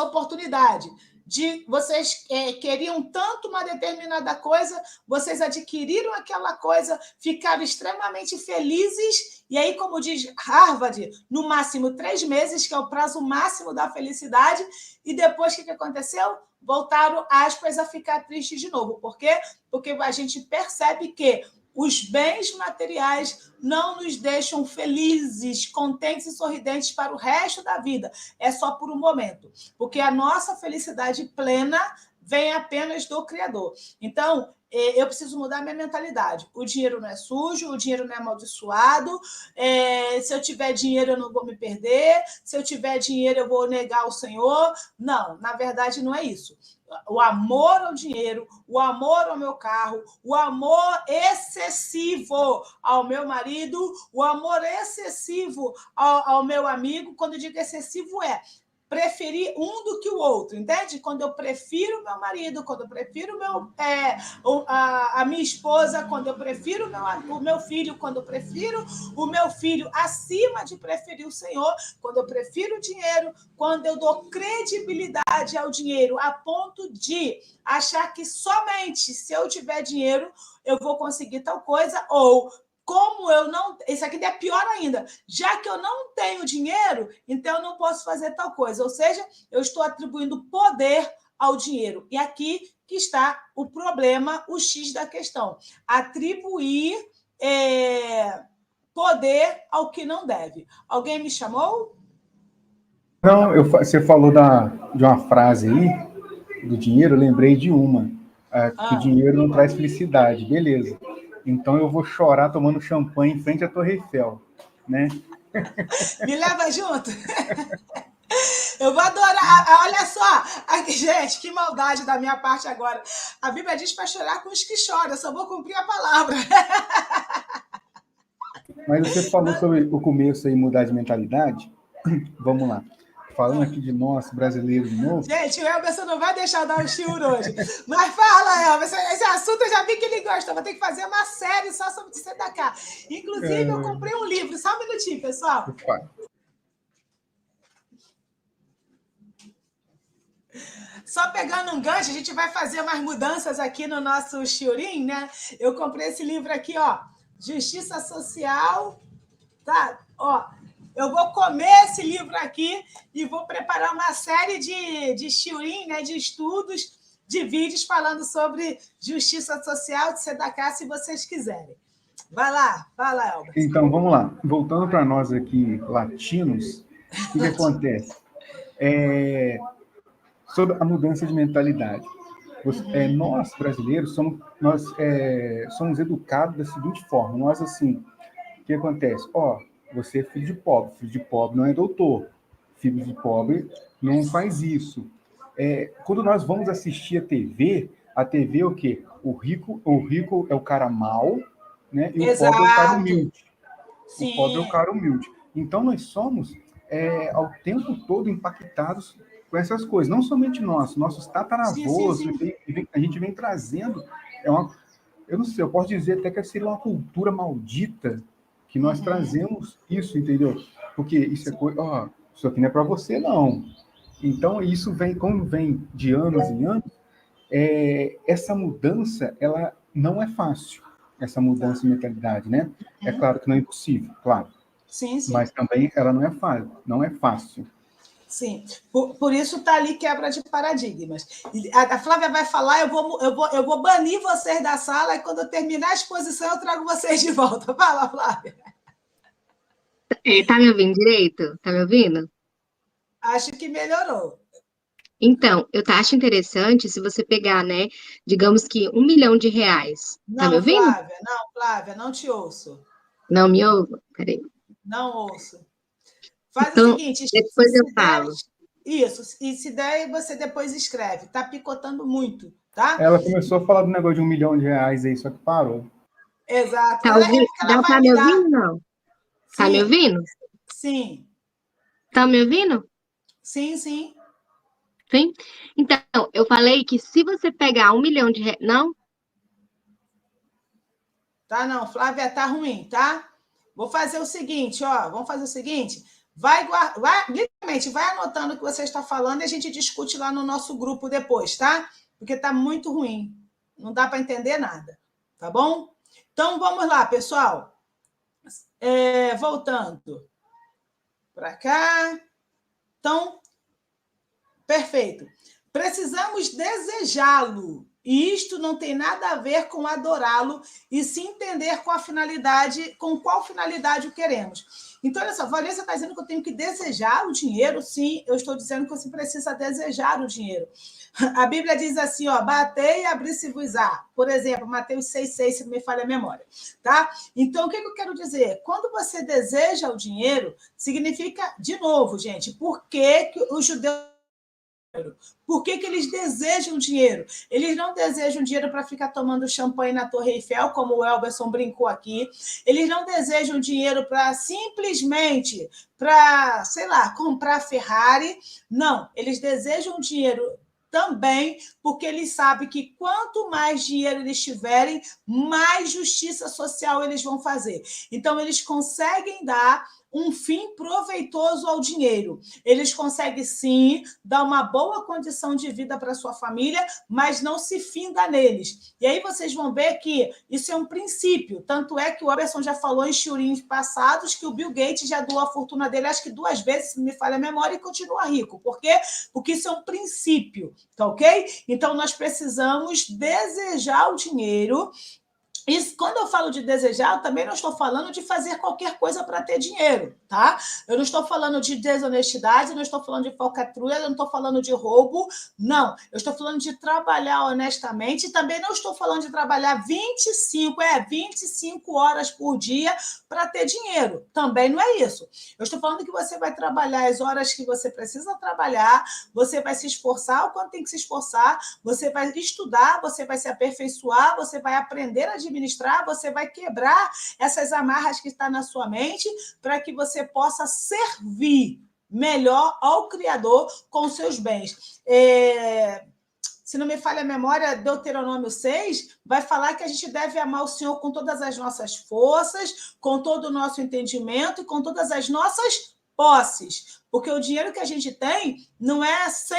Speaker 1: oportunidade de vocês queriam tanto uma determinada coisa, vocês adquiriram aquela coisa, ficaram extremamente felizes, e aí, como diz Harvard, no máximo 3 meses, que é o prazo máximo da felicidade, e depois o que aconteceu? Voltaram, aspas, a ficar tristes de novo. Por quê? Porque a gente percebe que os bens materiais não nos deixam felizes, contentes e sorridentes para o resto da vida. É só por um momento. Porque a nossa felicidade plena vem apenas do Criador. Então, eu preciso mudar minha mentalidade. O dinheiro não é sujo, o dinheiro não é amaldiçoado. Se eu tiver dinheiro, eu não vou me perder. Se eu tiver dinheiro, eu vou negar o Senhor. Não, na verdade, não é isso. O amor ao dinheiro, o amor ao meu carro, o amor excessivo ao meu marido, o amor excessivo ao meu amigo. Quando eu digo excessivo, preferir um do que o outro, entende? Quando eu prefiro meu marido, quando eu prefiro a minha esposa, quando eu prefiro o meu filho, quando eu prefiro o meu filho acima de preferir o Senhor, quando eu prefiro o dinheiro, quando eu dou credibilidade ao dinheiro a ponto de achar que somente se eu tiver dinheiro eu vou conseguir tal coisa, ou como eu não... Isso aqui é pior ainda. Já que eu não tenho dinheiro, então eu não posso fazer tal coisa. Ou seja, eu estou atribuindo poder ao dinheiro. E aqui que está o problema, o X da questão. Atribuir poder ao que não deve. Alguém me chamou?
Speaker 3: Não, você falou de uma frase aí, do dinheiro, eu lembrei de uma, que o dinheiro não traz felicidade. Beleza. Então eu vou chorar tomando champanhe em frente à Torre Eiffel, né?
Speaker 1: Me leva junto? Eu vou adorar. Olha só, aqui, gente, que maldade da minha parte agora. A Bíblia diz para chorar com os que choram, eu só vou cumprir a palavra.
Speaker 3: Mas você falou sobre o começo aí, mudar de mentalidade. Vamos lá. Falando aqui de nós, brasileiros de novo.
Speaker 1: Gente, o Elberson não vai deixar eu dar um chiuro hoje. Mas fala, Elberson, esse assunto eu já vi que ele gosta. Vou ter que fazer uma série só sobre o Tzedakah. Inclusive, eu comprei um livro. Só um minutinho, pessoal. Só pegando um gancho, a gente vai fazer umas mudanças aqui no nosso shiurim, né? Eu comprei esse livro aqui, ó. Justiça Social. Tá? Ó. Eu vou comer esse livro aqui e vou preparar uma série de shiurim, né, de estudos, de vídeos falando sobre justiça social, de Tzedakah, se vocês quiserem. Vai lá, Elber.
Speaker 3: Então, vamos lá. Voltando para nós aqui, latinos, o que acontece? Sobre a mudança de mentalidade. Nós, brasileiros, somos educados da seguinte forma. Nós, assim, o que acontece? Você é filho de pobre não é doutor, filho de pobre não faz isso. Quando nós vamos assistir a TV é o quê? O rico é o cara mau, né? E
Speaker 1: Exato.
Speaker 3: O pobre é o cara humilde.
Speaker 1: Sim.
Speaker 3: O pobre é o cara humilde. Então, nós somos, ao tempo todo, impactados com essas coisas. Não somente nossos tataravôs, a gente vem trazendo... eu não sei, eu posso dizer até que seria uma cultura maldita que nós trazemos isso, entendeu? Porque isso é coisa... isso aqui não é para você, não. Então, isso como vem de anos em anos, essa mudança, ela não é fácil, essa mudança de mentalidade, né? É claro que não é impossível, claro.
Speaker 1: Sim.
Speaker 3: Mas também ela não é fácil.
Speaker 1: Sim, por isso está ali quebra de paradigmas. A Flávia vai falar, eu vou banir vocês da sala e quando eu terminar a exposição eu trago vocês de volta. Fala, Flávia.
Speaker 2: Tá me ouvindo direito? Tá me ouvindo?
Speaker 1: Acho que melhorou.
Speaker 2: Então, eu acho interessante se você pegar, né, digamos que R$1 milhão. Tá me ouvindo?
Speaker 1: Flávia, não te ouço.
Speaker 2: Não me ouve? Peraí.
Speaker 1: Não ouço. Faz
Speaker 2: Então,
Speaker 1: o seguinte,
Speaker 2: depois eu falo.
Speaker 1: Isso. E se der, você depois escreve. Está picotando muito, tá?
Speaker 3: Ela começou a falar do negócio de R$ 1 milhão aí, só que parou.
Speaker 1: Exato.
Speaker 2: Tá
Speaker 1: Ela é
Speaker 2: ouvindo?
Speaker 1: porque ela vai
Speaker 2: Tá
Speaker 1: me
Speaker 2: me
Speaker 1: dar.
Speaker 2: ouvindo, não? Tá me
Speaker 1: Sim,
Speaker 2: ouvindo?
Speaker 1: sim,
Speaker 2: Tá me ouvindo?
Speaker 1: sim, sim.
Speaker 2: Sim? Então, eu falei que se você pegar R$ 1 milhão. Não?
Speaker 1: Tá, não, Flávia, tá ruim, tá? Vou fazer o seguinte, ó. Vamos fazer o seguinte. Literalmente, vai anotando o que você está falando e a gente discute lá no nosso grupo depois, tá? Porque tá muito ruim. Não dá para entender nada, tá bom? Então, vamos lá, pessoal. Voltando para cá. Então, perfeito. Precisamos desejá-lo. E isto não tem nada a ver com adorá-lo e se entender com qual finalidade o queremos. Então, olha só, Vanessa está dizendo que eu tenho que desejar o dinheiro. Sim, eu estou dizendo que você precisa desejar o dinheiro. A Bíblia diz assim, ó, batei e abri-se-vos-á. Por exemplo, Mateus 6,6, se não me falha a memória. Tá? Então, o que eu quero dizer? Quando você deseja o dinheiro, significa, de novo, gente, por que os judeus... Por que eles desejam dinheiro? Eles não desejam dinheiro para ficar tomando champanhe na Torre Eiffel, como o Elberson brincou aqui. Eles não desejam dinheiro para simplesmente, para, sei lá, comprar Ferrari. Não, eles desejam dinheiro também porque eles sabem que quanto mais dinheiro eles tiverem, mais justiça social eles vão fazer. Então, eles conseguem dar um fim proveitoso ao dinheiro. Eles conseguem, sim, dar uma boa condição de vida para a sua família, mas não se finda neles. E aí vocês vão ver que isso é um princípio. Tanto é que o Emerson já falou em shiurim passados que o Bill Gates já doou a fortuna dele, acho que 2 vezes, se me falha a memória, e continua rico. Por quê? Porque isso é um princípio, tá ok? Então, nós precisamos desejar o dinheiro. E quando eu falo de desejar, eu também não estou falando de fazer qualquer coisa para ter dinheiro, tá? Eu não estou falando de desonestidade, eu não estou falando de falcatrua, eu não estou falando de roubo, não. Eu estou falando de trabalhar honestamente e também não estou falando de trabalhar 25 horas por dia para ter dinheiro. Também não é isso. Eu estou falando que você vai trabalhar as horas que você precisa trabalhar, você vai se esforçar o quanto tem que se esforçar, você vai estudar, você vai se aperfeiçoar, você vai aprender a administrar, você vai quebrar essas amarras que estão na sua mente para que você possa servir melhor ao Criador com seus bens. Se não me falha a memória, Deuteronômio 6 vai falar que a gente deve amar o Senhor com todas as nossas forças, com todo o nosso entendimento e com todas as nossas posses. Porque o dinheiro que a gente tem não é 100%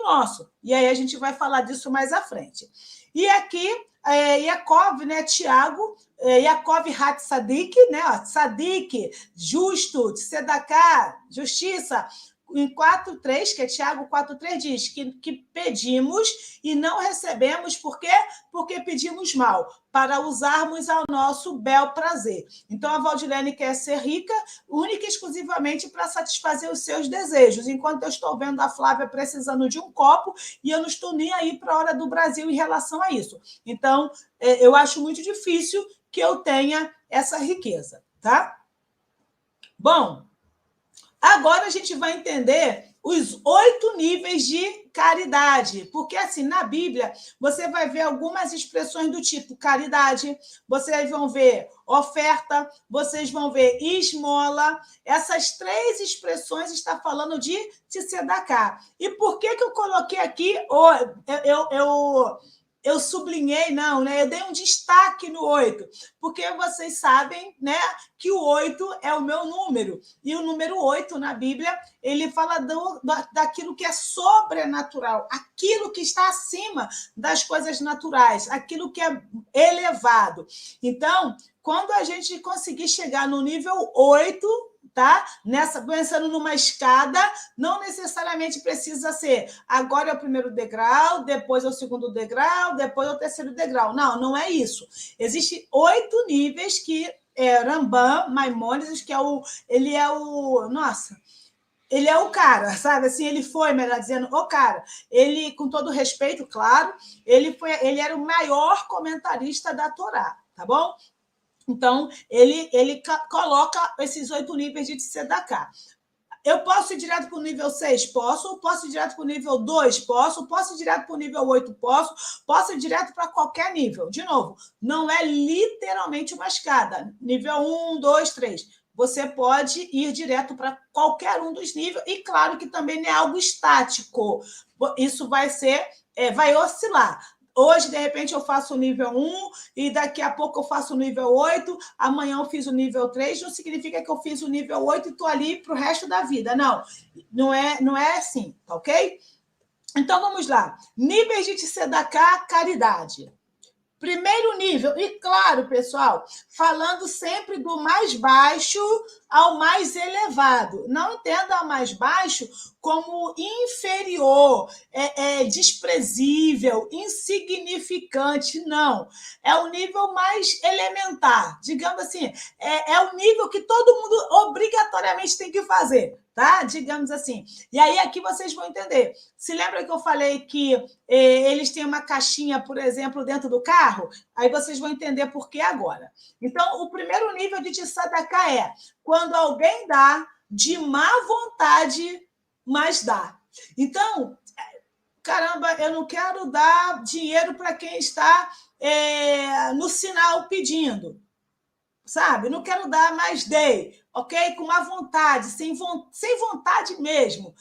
Speaker 1: nosso. E aí a gente vai falar disso mais à frente. E aqui, Yaakov, né, Tiago, Yaakov Hat Sadik, né, ó, Sadik, justo, Tzedaká, justiça, em 4,3, que é Tiago 4,3, diz que pedimos e não recebemos, por quê? Porque pedimos mal, para usarmos ao nosso bel prazer. Então, a Valdilene quer ser rica única e exclusivamente para satisfazer os seus desejos, enquanto eu estou vendo a Flávia precisando de um copo e eu não estou nem aí para a hora do Brasil em relação a isso. Então, eu acho muito difícil que eu tenha essa riqueza, tá? Bom, agora a gente vai entender os 8 níveis de caridade, porque assim, na Bíblia, você vai ver algumas expressões do tipo caridade, vocês vão ver oferta, vocês vão ver esmola, essas 3 expressões estão falando de tzedakah. E por que eu coloquei aqui, eu sublinhei, não, né? Eu dei um destaque no 8, porque vocês sabem, né, que o 8 é o meu número, e o número 8 na Bíblia, ele fala daquilo que é sobrenatural, aquilo que está acima das coisas naturais, aquilo que é elevado. Então, quando a gente conseguir chegar no nível 8, tá? Pensando numa escada, não necessariamente precisa ser agora é o primeiro degrau, depois é o segundo degrau, depois é o terceiro degrau. Não, não é isso. Existem 8 níveis que Rambam, Maimônides, que ele é o cara, sabe? Assim, ele foi, melhor dizendo, o cara. Ele, com todo respeito, claro, ele era o maior comentarista da Torá, tá bom? Então, ele coloca esses 8 níveis de tzedakah. Eu posso ir direto para o nível 6? Posso ir direto para o nível 2? Posso ir direto para o nível 8? Posso ir direto para qualquer nível. De novo, não é literalmente uma escada. Nível 1, 2, 3. Você pode ir direto para qualquer um dos níveis, e claro que também não é algo estático. Isso vai oscilar. Hoje, de repente, eu faço o nível 1 e daqui a pouco eu faço o nível 8, amanhã eu fiz o nível 3, não significa que eu fiz o nível 8 e estou ali para o resto da vida. Não é assim, tá ok? Então, vamos lá. Níveis de Tzedakah, caridade. Primeiro nível, e claro, pessoal, falando sempre do mais baixo ao mais elevado. Não entenda o mais baixo como inferior, desprezível, insignificante, não. É o nível mais elementar, digamos assim, é o nível que todo mundo obrigatoriamente tem que fazer, tá? Digamos assim. E aí aqui vocês vão entender. Se lembra que eu falei que eles têm uma caixinha, por exemplo, dentro do carro? Aí vocês vão entender por que agora. Então, o primeiro nível de tzedakah é quando alguém dá de má vontade, mas dá. Então, caramba, eu não quero dar dinheiro para quem está no sinal pedindo, sabe? Não quero dar, mas dei, ok? Com má vontade, sem vontade mesmo.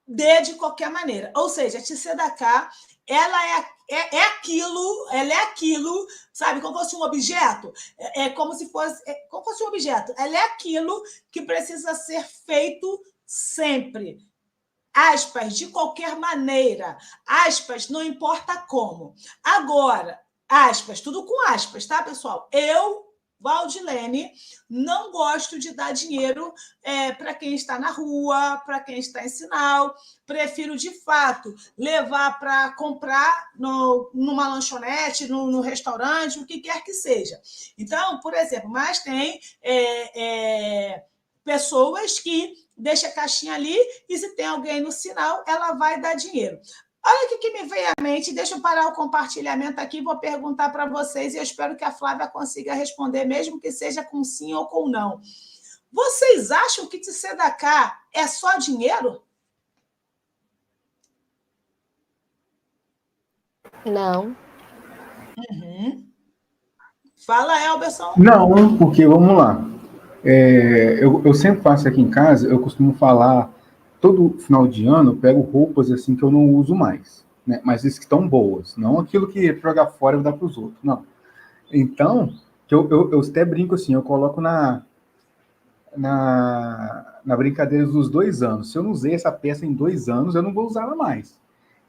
Speaker 1: Dê de qualquer maneira. Ou seja, a tzedakah, ela é aquilo, sabe? Como fosse um objeto. Como se fosse um objeto. Ela é aquilo que precisa ser feito sempre. Aspas, de qualquer maneira. Aspas, não importa como. Agora, aspas, tudo com aspas, tá, pessoal? Eu, Valdilene, não gosto de dar dinheiro para quem está na rua, para quem está em sinal. Prefiro, de fato, levar para comprar numa lanchonete, no restaurante, o que quer que seja. Então, por exemplo, mas tem pessoas que deixam a caixinha ali e se tem alguém no sinal, ela vai dar dinheiro. Olha o que me veio à mente. Deixa eu parar o compartilhamento aqui e vou perguntar para vocês, e eu espero que a Flávia consiga responder, mesmo que seja com sim ou com não. Vocês acham que tzedakah é só dinheiro?
Speaker 2: Não.
Speaker 1: Fala, Elberson.
Speaker 3: Não, porque, vamos lá, eu sempre faço aqui em casa, eu costumo falar, todo final de ano eu pego roupas assim que eu não uso mais, né? Mas as que estão boas, não aquilo que jogar fora eu vou dar para os outros, não. Então, eu até brinco assim, eu coloco na brincadeira dos 2 anos. Se eu não usei essa peça em 2 anos, eu não vou usá-la mais.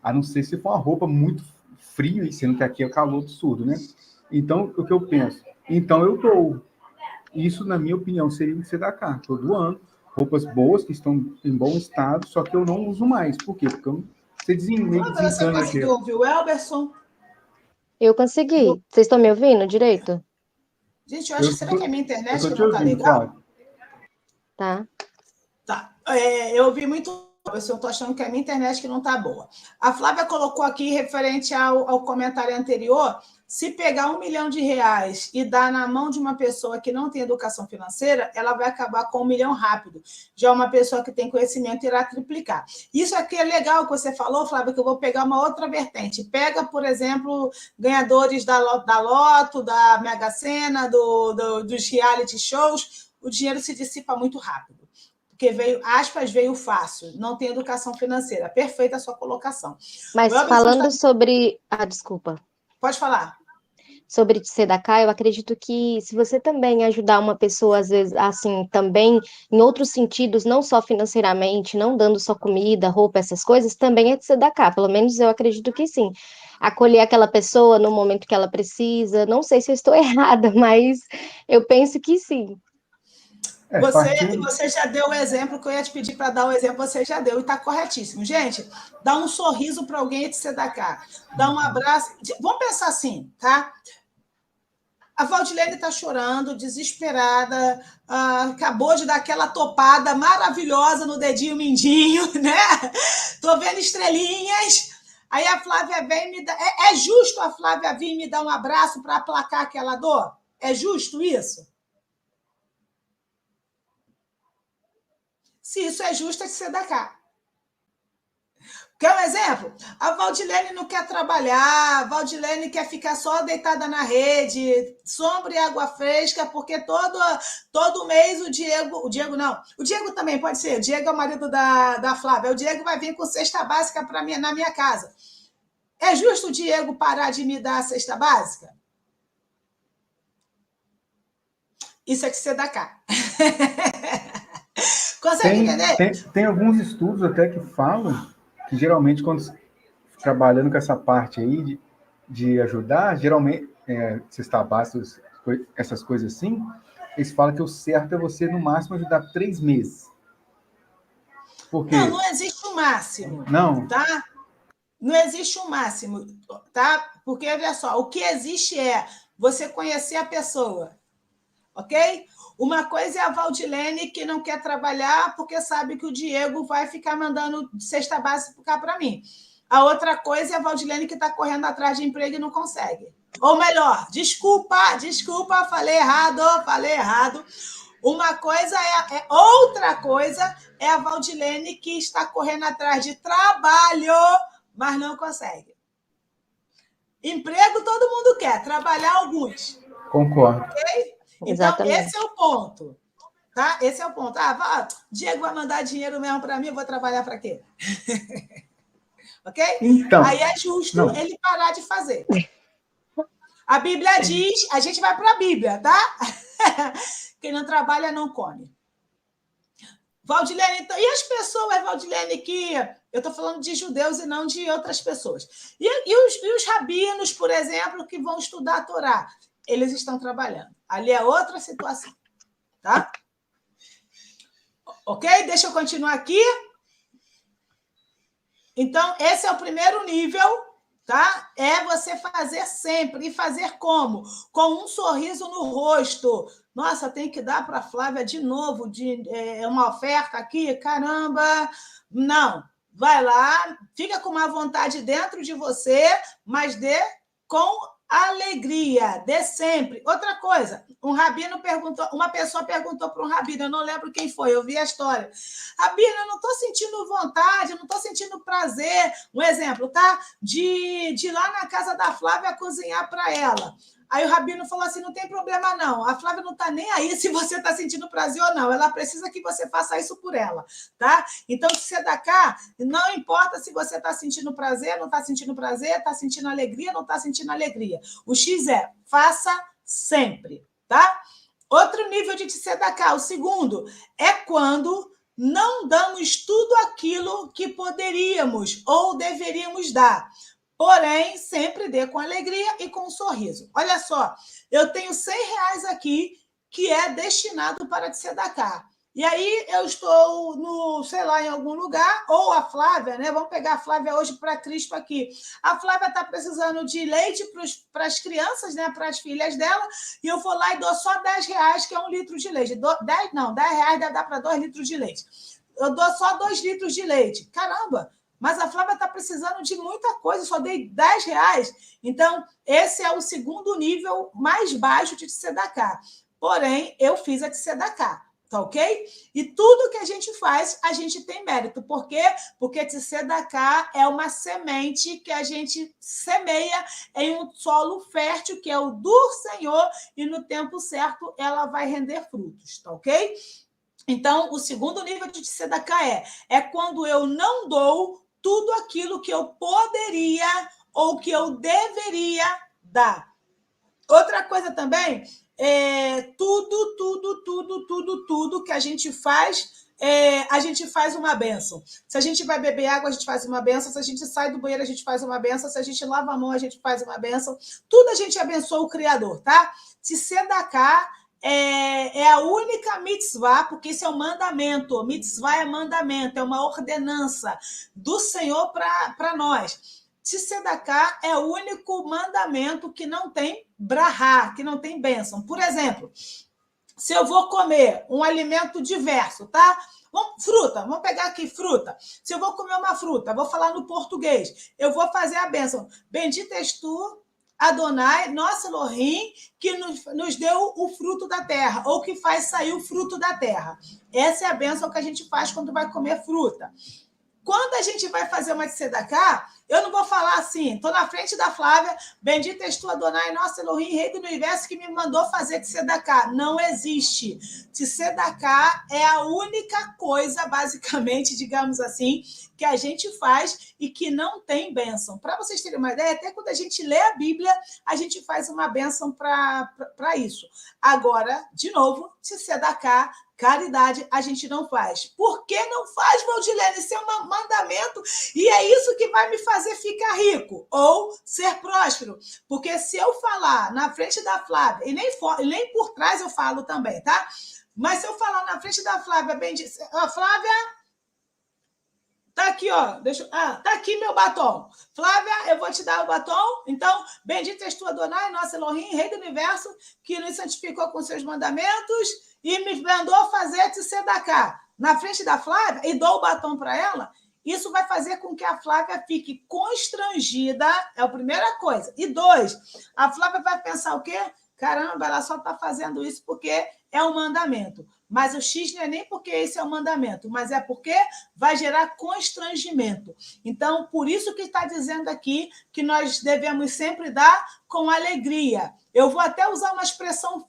Speaker 3: A não ser se for uma roupa muito frio, e sendo que aqui é calor absurdo, né? Então, o que eu penso? Então, eu dou. Isso, na minha opinião, seria um tzedakah. Todo ano, roupas boas, que estão em bom estado, só que eu não uso mais. Por quê? Porque você
Speaker 1: Você conseguiu ouvir o Elberson?
Speaker 2: Eu consegui. Vocês estão me ouvindo direito?
Speaker 1: Gente, eu acho que será que é a minha internet que
Speaker 3: te
Speaker 1: não está
Speaker 3: ouvindo,
Speaker 1: legal?
Speaker 3: Flávia.
Speaker 2: Tá.
Speaker 1: Tá. Eu ouvi muito. Eu estou achando que é a minha internet que não está boa. A Flávia colocou aqui, referente ao comentário anterior, se pegar R$1 milhão e dar na mão de uma pessoa que não tem educação financeira, ela vai acabar com 1 milhão rápido. Já uma pessoa que tem conhecimento irá triplicar. Isso aqui é legal que você falou, Flávia, que eu vou pegar uma outra vertente. Pega, por exemplo, ganhadores da Loto, da Mega Sena, dos reality shows, o dinheiro se dissipa muito rápido. Porque veio fácil, não tem educação financeira. Perfeita a sua colocação.
Speaker 2: Mas falando sobre... desculpa.
Speaker 1: Pode falar.
Speaker 2: Sobre tzedakah, eu acredito que se você também ajudar uma pessoa, às vezes, assim, também em outros sentidos, não só financeiramente, não dando só comida, roupa, essas coisas, também é tzedakah. Pelo menos eu acredito que sim. Acolher aquela pessoa no momento que ela precisa. Não sei se eu estou errada, mas eu penso que sim.
Speaker 1: Você já deu o exemplo que eu ia te pedir para dar o exemplo, você já deu, e está corretíssimo. Gente, dá um sorriso para alguém de tzedakah, dá um abraço. Vamos pensar assim, tá? A Valdilene está chorando, desesperada, acabou de dar aquela topada maravilhosa no dedinho mindinho, né? Estou vendo estrelinhas. Aí a Flávia vem e me dá... É justo a Flávia vir me dar um abraço para aplacar aquela dor? É justo isso? se isso é justo, é de Sedaká. Quer um exemplo? A Valdilene não quer trabalhar, a Valdilene quer ficar só deitada na rede, sombra e água fresca, porque todo mês o Diego também pode ser, o Diego é o marido da Flávia, o Diego vai vir com cesta básica na minha casa. É justo o Diego parar de me dar a cesta básica? Isso é de Sedaká. Consegue entender?
Speaker 3: Tem alguns estudos até que falam que geralmente quando trabalhando com essa parte aí de ajudar, geralmente, cesta básica, essas coisas assim, eles falam que o certo é você, no máximo, ajudar 3 meses. Porque...
Speaker 1: Não existe o máximo.
Speaker 3: Não?
Speaker 1: Tá? Não existe o máximo, tá? Porque, olha só, o que existe é você conhecer a pessoa, ok? Uma coisa é a Valdilene que não quer trabalhar porque sabe que o Diego vai ficar mandando cesta básica para mim. A outra coisa é a Valdilene que está correndo atrás de emprego e não consegue. Ou melhor, desculpa, falei errado. Uma coisa outra coisa é a Valdilene que está correndo atrás de trabalho, mas não consegue. Emprego todo mundo quer, trabalhar alguns.
Speaker 3: Concordo.
Speaker 1: Ok? Então,
Speaker 2: Exatamente.
Speaker 1: esse é o ponto. Tá? Esse é o ponto. Diego vai mandar dinheiro mesmo para mim, eu vou trabalhar para quê? Ok?
Speaker 3: Então,
Speaker 1: aí é justo ele parar de fazer. A Bíblia diz, a gente vai para a Bíblia, tá? Quem não trabalha não come. Valdilene, então, e as pessoas, Valdilene, que eu estou falando de judeus e não de outras pessoas. E os rabinos, por exemplo, que vão estudar a Torá, eles estão trabalhando. Ali é outra situação, tá? Ok? Deixa eu continuar aqui. Então, esse é o primeiro nível, tá? É você fazer sempre. E fazer como? Com um sorriso no rosto. Nossa, tem que dar para a Flávia de novo uma oferta aqui? Caramba! Não. Vai lá, fica com uma vontade dentro de você, mas dê com alegria, dê sempre. Outra coisa, uma pessoa perguntou para um rabino, eu não lembro quem foi, eu vi a história. Rabino, eu não estou sentindo vontade, eu não estou sentindo prazer. Um exemplo, tá? De ir lá na casa da Flávia cozinhar para ela. Aí o rabino falou assim, não tem problema não, a Flávia não está nem aí se você está sentindo prazer ou não, ela precisa que você faça isso por ela, tá? Então, se você dá cá, não importa se você está sentindo prazer, não está sentindo prazer, está sentindo alegria, não está sentindo alegria. O X é, faça sempre, tá? Outro nível de tzedakah, o segundo, é quando não damos tudo aquilo que poderíamos ou deveríamos dar. Porém, sempre dê com alegria e com um sorriso. Olha só, eu tenho R$100 aqui que é destinado para tzedakah. E aí eu estou em algum lugar, ou a Flávia, né? Vamos pegar a Flávia hoje para Cristo aqui. A Flávia está precisando de leite para as crianças, né? Para as filhas dela, e eu vou lá e dou só R$10, que é 1 litro de leite. R$10 deve dar para 2 litros de leite. Eu dou só 2 litros de leite. Caramba! Mas a Flávia está precisando de muita coisa, só dei R$10. Então, esse é o segundo nível mais baixo de tzedakah. Porém, eu fiz a tzedakah, tá ok? E tudo que a gente faz, a gente tem mérito. Por quê? Porque tzedakah é uma semente que a gente semeia em um solo fértil, que é o do Senhor, e no tempo certo ela vai render frutos, tá ok? Então, o segundo nível de tzedakah é quando eu não dou tudo aquilo que eu poderia ou que eu deveria dar. Outra coisa também, tudo que a gente faz uma bênção. Se a gente vai beber água, a gente faz uma bênção. Se a gente sai do banheiro, a gente faz uma bênção. Se a gente lava a mão, a gente faz uma bênção. Tudo a gente abençoa o Criador, tá? Tzedakah é a única mitzvah, porque isso é um mandamento. Mitzvah é mandamento, é uma ordenança do Senhor para nós. Tzedakah é o único mandamento que não tem brahá, que não tem bênção. Por exemplo, se eu vou comer um alimento diverso, tá? Fruta, vamos pegar aqui fruta. Se eu vou comer uma fruta, vou falar no português, eu vou fazer a bênção. Bendita és tu, Adonai, nosso Elohim, que nos deu o fruto da terra, ou que faz sair o fruto da terra. Essa é a bênção que a gente faz quando vai comer fruta. Quando a gente vai fazer uma tzedakah, eu não vou falar assim, estou na frente da Flávia, bendita és tu, Adonai, nosso Elohim, Rei do Universo, que me mandou fazer tzedakah. Não existe. Tzedakah é a única coisa, basicamente, digamos assim, que a gente faz e que não tem bênção. Para vocês terem uma ideia, até quando a gente lê a Bíblia, a gente faz uma bênção para isso. Agora, de novo, tzedakah, caridade, a gente não faz. Por que não faz, Valdilene? Isso é um mandamento e é isso que vai me fazer ficar rico ou ser próspero. Porque se eu falar na frente da Flávia, e nem por trás eu falo também, tá? Mas se eu falar na frente da Flávia, Flávia, tá aqui, ó. Tá aqui meu batom. Flávia, eu vou te dar o batom. Então, bendito és tu, Adonai, nosso Elohim, Rei do Universo, que nos santificou com seus mandamentos e me mandou fazer tzedakah na frente da Flávia e dou o batom para ela. Isso vai fazer com que a Flávia fique constrangida, é a primeira coisa. E 2, a Flávia vai pensar o quê? Caramba, ela só está fazendo isso porque é um mandamento. Mas o X não é nem porque esse é um mandamento, mas é porque vai gerar constrangimento. Então, por isso que está dizendo aqui que nós devemos sempre dar com alegria. Eu vou até usar uma expressão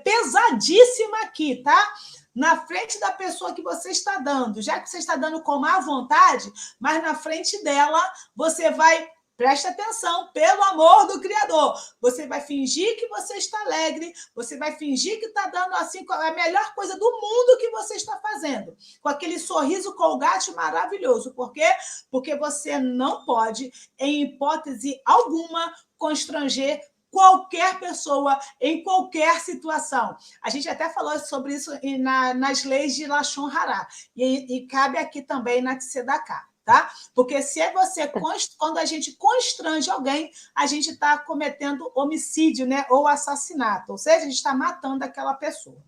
Speaker 1: pesadíssima aqui, tá? Na frente da pessoa que você está dando, já que você está dando com má vontade, mas na frente dela, você vai, presta atenção, pelo amor do Criador, você vai fingir que você está alegre, você vai fingir que está dando assim, a melhor coisa do mundo que você está fazendo, com aquele sorriso Colgate maravilhoso. Por quê? Porque você não pode, em hipótese alguma, constranger qualquer pessoa, em qualquer situação. A gente até falou sobre isso nas leis de Lashon Hará, e cabe aqui também na tzedakah, tá? Porque se é você, quando a gente constrange alguém, a gente está cometendo homicídio, né? Ou assassinato, ou seja, a gente está matando aquela pessoa.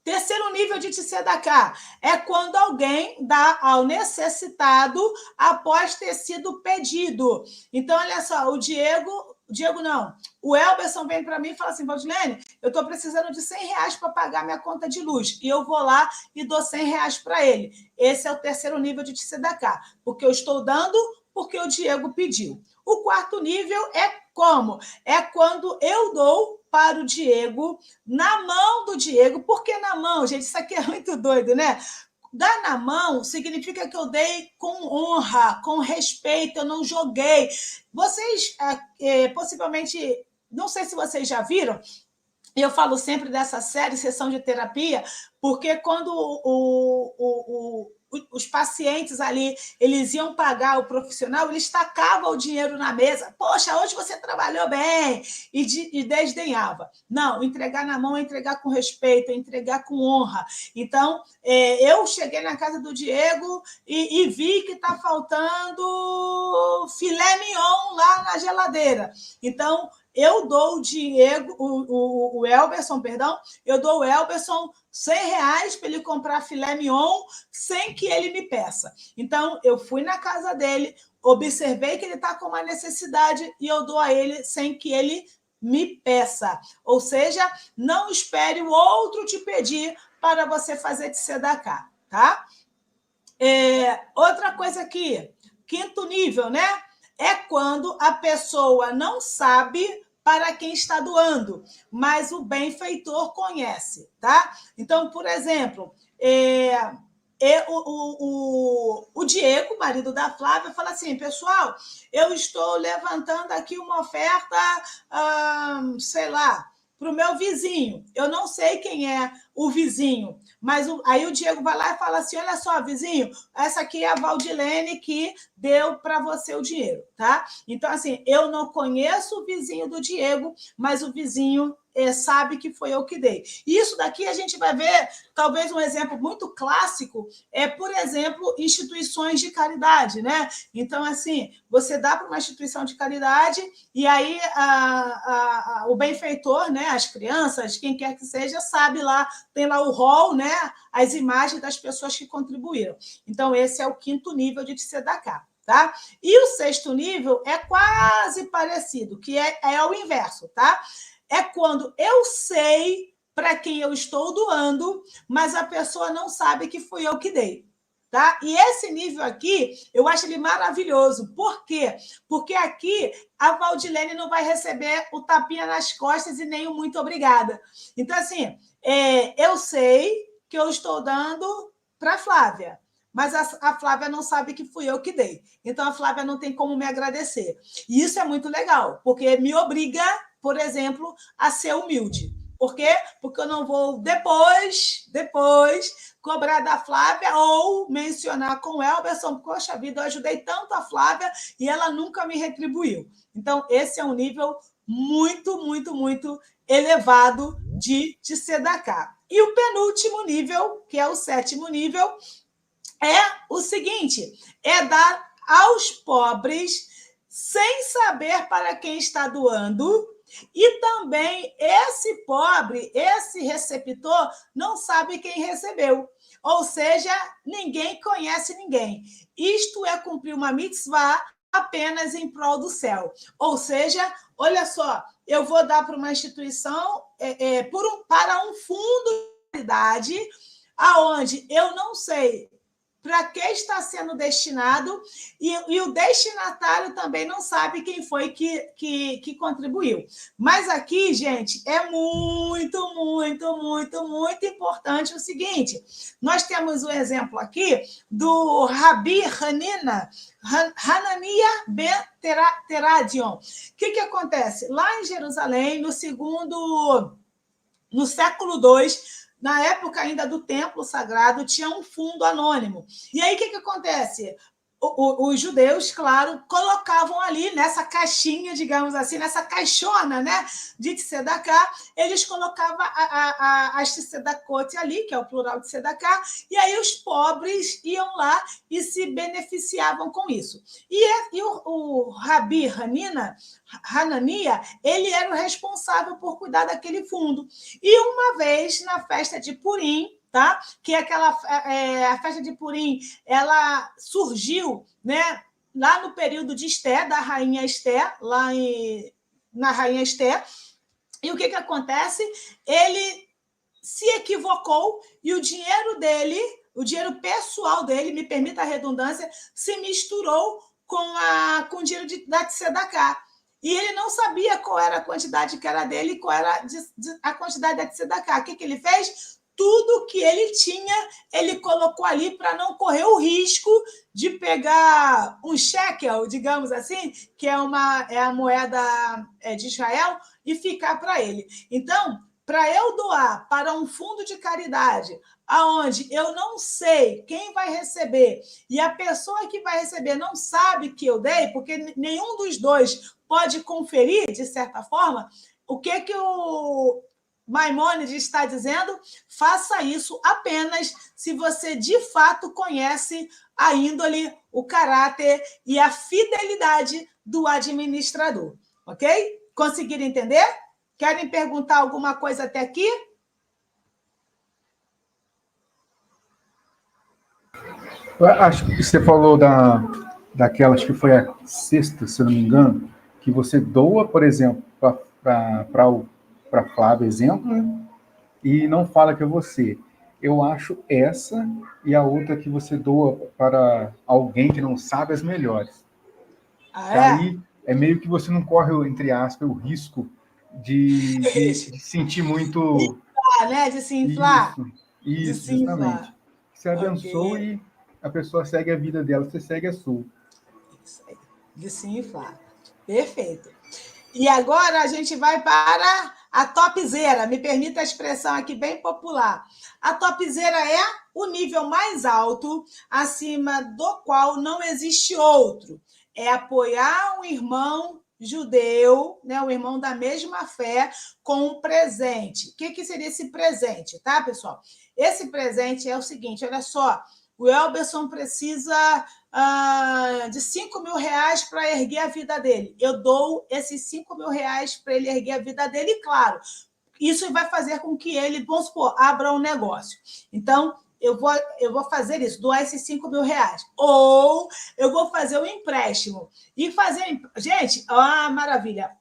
Speaker 1: Terceiro nível de tzedakah é quando alguém dá ao necessitado após ter sido pedido. Então, olha só, o Elberson vem para mim e fala assim, Valdilene, eu estou precisando de R$100 para pagar minha conta de luz. E eu vou lá e dou R$100 para ele. Esse é o terceiro nível de tzedakah, porque eu estou dando porque o Diego pediu. O quarto nível é como? É quando eu dou para o Diego, na mão do Diego. Por que na mão, gente? Isso aqui é muito doido, né? Dar na mão significa que eu dei com honra, com respeito, eu não joguei. Vocês, possivelmente, não sei se vocês já viram, eu falo sempre dessa série, Sessão de Terapia, porque quando os pacientes ali, eles iam pagar o profissional, eles tacavam o dinheiro na mesa. Poxa, hoje você trabalhou bem, e desdenhava. Não, entregar na mão é entregar com respeito, é entregar com honra. Então, eu cheguei na casa do Diego e vi que está faltando filé mignon lá na geladeira. Então, eu dou o Diego, o Elberson, perdão, eu dou o Elberson R$100 para ele comprar filé mignon sem que ele me peça. Então, eu fui na casa dele, observei que ele está com uma necessidade e eu dou a ele sem que ele me peça. Ou seja, não espere o outro te pedir para você fazer tzedakah, tá? Outra coisa aqui, quinto nível, né? É quando a pessoa não sabe para quem está doando, mas o benfeitor conhece, tá? Então, por exemplo, o Diego, marido da Flávia, fala assim, pessoal, eu estou levantando aqui uma oferta, sei lá, para o meu vizinho. Eu não sei quem é o vizinho, mas aí o Diego vai lá e fala assim, olha só, vizinho, essa aqui é a Valdilene que deu para você o dinheiro, tá? Então, assim, eu não conheço o vizinho do Diego, mas o vizinho sabe que foi eu que dei. Isso daqui a gente vai ver, talvez um exemplo muito clássico, por exemplo, instituições de caridade, né? Então, assim, você dá para uma instituição de caridade e aí o benfeitor, né, as crianças, quem quer que seja, sabe lá, tem lá o rol, né, as imagens das pessoas que contribuíram. Então, esse é o quinto nível de tzedakah. tá? E o sexto nível é quase parecido, que é o inverso, tá? É quando eu sei para quem eu estou doando, mas a pessoa não sabe que fui eu que dei. Tá? E esse nível aqui, eu acho ele maravilhoso. Por quê? Porque aqui a Valdilene não vai receber o tapinha nas costas e nem o muito obrigada. Então, assim, eu sei que eu estou dando para a Flávia, mas a Flávia não sabe que fui eu que dei. Então, a Flávia não tem como me agradecer. E isso é muito legal, porque me obriga, por exemplo, a ser humilde. Por quê? Porque eu não vou depois cobrar da Flávia ou mencionar com o Elberson, poxa vida, eu ajudei tanto a Flávia e ela nunca me retribuiu. Então, esse é um nível muito, muito, muito elevado de Tzedakah. E o penúltimo nível, que é o sétimo nível, é o seguinte, é dar aos pobres sem saber para quem está doando. E também esse pobre, esse receptor, não sabe quem recebeu. Ou seja, ninguém conhece ninguém. Isto é cumprir uma mitzvah apenas em prol do céu. Ou seja, olha só, eu vou dar para uma instituição, para um fundo de caridade, aonde eu não sei para que está sendo destinado, e o destinatário também não sabe quem foi que contribuiu. Mas aqui, gente, é muito, muito, muito, muito importante o seguinte, nós temos um exemplo aqui do Rabi Hanania ben Teradion. O que acontece? Lá em Jerusalém, no século II, na época ainda do templo sagrado, tinha um fundo anônimo. E aí, o que acontece? Os judeus, claro, colocavam ali nessa caixinha, digamos assim, nessa caixona, né, de tzedakah, eles colocavam as tzedakot ali, que é o plural de tzedakah, e aí os pobres iam lá e se beneficiavam com isso. E o Rabi Hanania, ele era o responsável por cuidar daquele fundo. E uma vez, na festa de Purim, tá? Que a festa de Purim, ela surgiu, né, lá no período de Esté, da rainha Esté, na rainha Esté. E o que acontece? Ele se equivocou e o dinheiro dele, o dinheiro pessoal dele, me permita a redundância, se misturou com o dinheiro da tzedakah. E ele não sabia qual era a quantidade que era dele e qual era a quantidade da tzedakah. O que ele fez? Tudo que ele tinha, ele colocou ali para não correr o risco de pegar um shekel, digamos assim, que é a moeda de Israel, e ficar para ele. Então, para eu doar para um fundo de caridade, aonde eu não sei quem vai receber, e a pessoa que vai receber não sabe que eu dei, porque nenhum dos dois pode conferir, de certa forma, o que o Maimônides está dizendo? Faça isso apenas se você, de fato, conhece a índole, o caráter e a fidelidade do administrador. Ok? Conseguiram entender? Querem perguntar alguma coisa até aqui?
Speaker 3: Eu acho que você falou daquela, acho que foi a sexta, se eu não me engano, que você doa, por exemplo, para Flávia, exemplo, né? E não fala que é você. Eu acho essa e a outra que você doa para alguém que não sabe as melhores. Aí é meio que você não corre, entre aspas, o risco de sentir muito...
Speaker 1: né? De se inflar.
Speaker 3: Isso, justamente. Você abençoa e a pessoa segue a vida dela, você segue a sua.
Speaker 1: Isso aí, de se inflar. Perfeito. E agora a gente vai para a topzera. Me permita a expressão aqui bem popular. A topzera é o nível mais alto, acima do qual não existe outro. É apoiar um irmão judeu, né, o irmão da mesma fé, com um presente. O que seria esse presente, tá, pessoal? Esse presente é o seguinte, olha só, o Elberson precisa de R$5.000 para erguer a vida dele. Eu dou esses R$5.000 para ele erguer a vida dele, e claro, isso vai fazer com que ele, vamos supor, abra um negócio. Então, eu vou fazer isso, doar esses 5 mil reais. Ou eu vou fazer um empréstimo. E fazer... Gente, maravilha.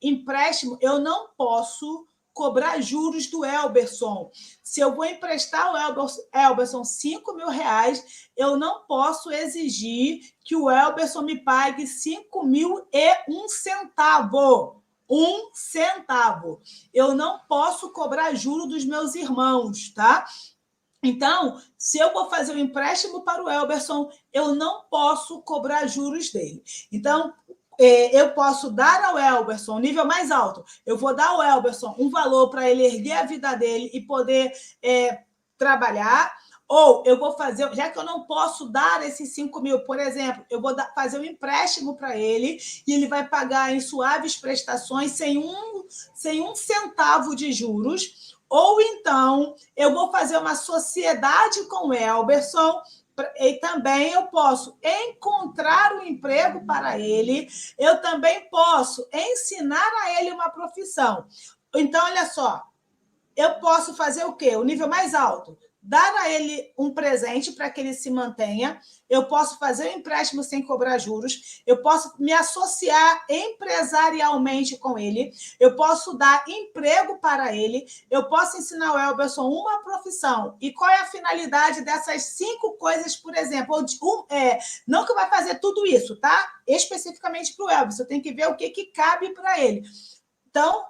Speaker 1: Empréstimo, eu não posso cobrar juros do Elberson. Se eu vou emprestar ao Elberson 5 mil reais, eu não posso exigir que o Elberson me pague 5.001 centavo. 1 centavo. Eu não posso cobrar juro dos meus irmãos, tá? Então, se eu vou fazer um empréstimo para o Elberson, eu não posso cobrar juros dele. Então, eu posso dar ao Elberson um nível mais alto. Eu vou dar ao Elberson um valor para ele erguer a vida dele e poder trabalhar. Ou eu vou fazer, já que eu não posso dar esses 5 mil, por exemplo, eu vou fazer um empréstimo para ele e ele vai pagar em suaves prestações sem um centavo de juros. Ou então eu vou fazer uma sociedade com o Elberson. E também eu posso encontrar um emprego para ele, eu também posso ensinar a ele uma profissão. Então, olha só, eu posso fazer o quê? O nível mais alto. Dar a ele um presente para que ele se mantenha, eu posso fazer um empréstimo sem cobrar juros, eu posso me associar empresarialmente com ele, eu posso dar emprego para ele, eu posso ensinar o Elberson uma profissão. E qual é a finalidade dessas 5 coisas, por exemplo? Não que vai fazer tudo isso, tá? Especificamente para o Elberson, tem que ver o que cabe para ele. Então,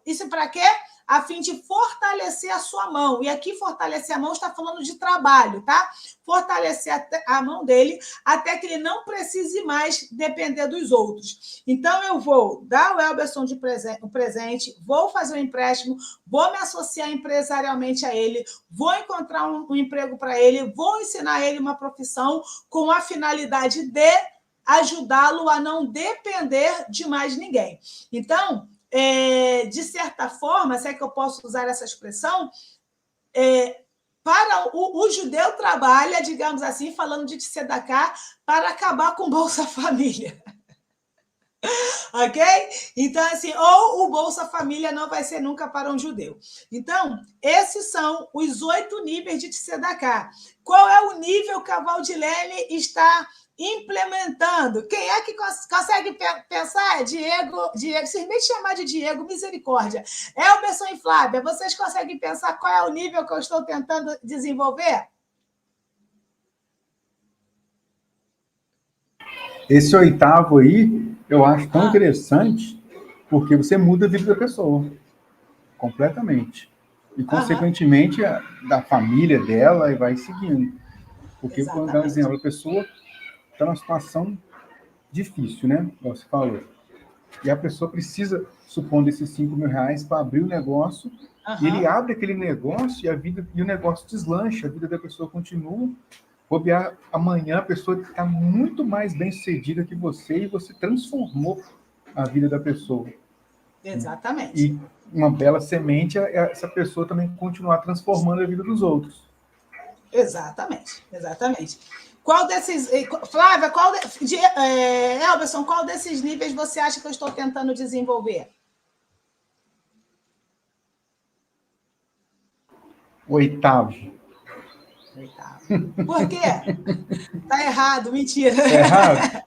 Speaker 1: isso para quê? A fim de fortalecer a sua mão. E aqui, fortalecer a mão, está falando de trabalho, tá? Fortalecer a mão dele até que ele não precise mais depender dos outros. Então, eu vou dar ao Elberson um presente, vou fazer um empréstimo, vou me associar empresarialmente a ele, vou encontrar um emprego para ele, vou ensinar ele uma profissão com a finalidade de ajudá-lo a não depender de mais ninguém. Então, de certa forma, se é que eu posso usar essa expressão, para o judeu trabalha, digamos assim, falando de tzedakah, para acabar com o Bolsa Família. Ok? Então, assim, ou o Bolsa Família não vai ser nunca para um judeu. Então, esses são os 8 níveis de tzedakah. Qual é o nível que a Valdilene está implementando? Quem é que consegue pensar? Diego, vocês me chamar de Diego, misericórdia. Elberson e Flávia, vocês conseguem pensar qual é o nível que eu estou tentando desenvolver?
Speaker 3: Esse 8º aí, eu acho tão interessante, porque você muda a vida da pessoa, completamente. E, consequentemente, da família dela, e vai seguindo. Porque, por exemplo, a pessoa está numa situação difícil, né? Como você falou. E a pessoa precisa, supondo esses 5 mil reais, para abrir o negócio, e ele abre aquele negócio e o negócio deslancha, a vida da pessoa continua. Bobear, amanhã a pessoa está muito mais bem sucedida que você e você transformou a vida da pessoa.
Speaker 1: Exatamente.
Speaker 3: E uma bela semente é essa pessoa também continuar transformando a vida dos outros.
Speaker 1: Exatamente, exatamente. Qual desses... Flávia, Elberson, qual desses níveis você acha que eu estou tentando desenvolver?
Speaker 3: 8º.
Speaker 1: Por quê? Tá errado, mentira.
Speaker 3: Tá errado?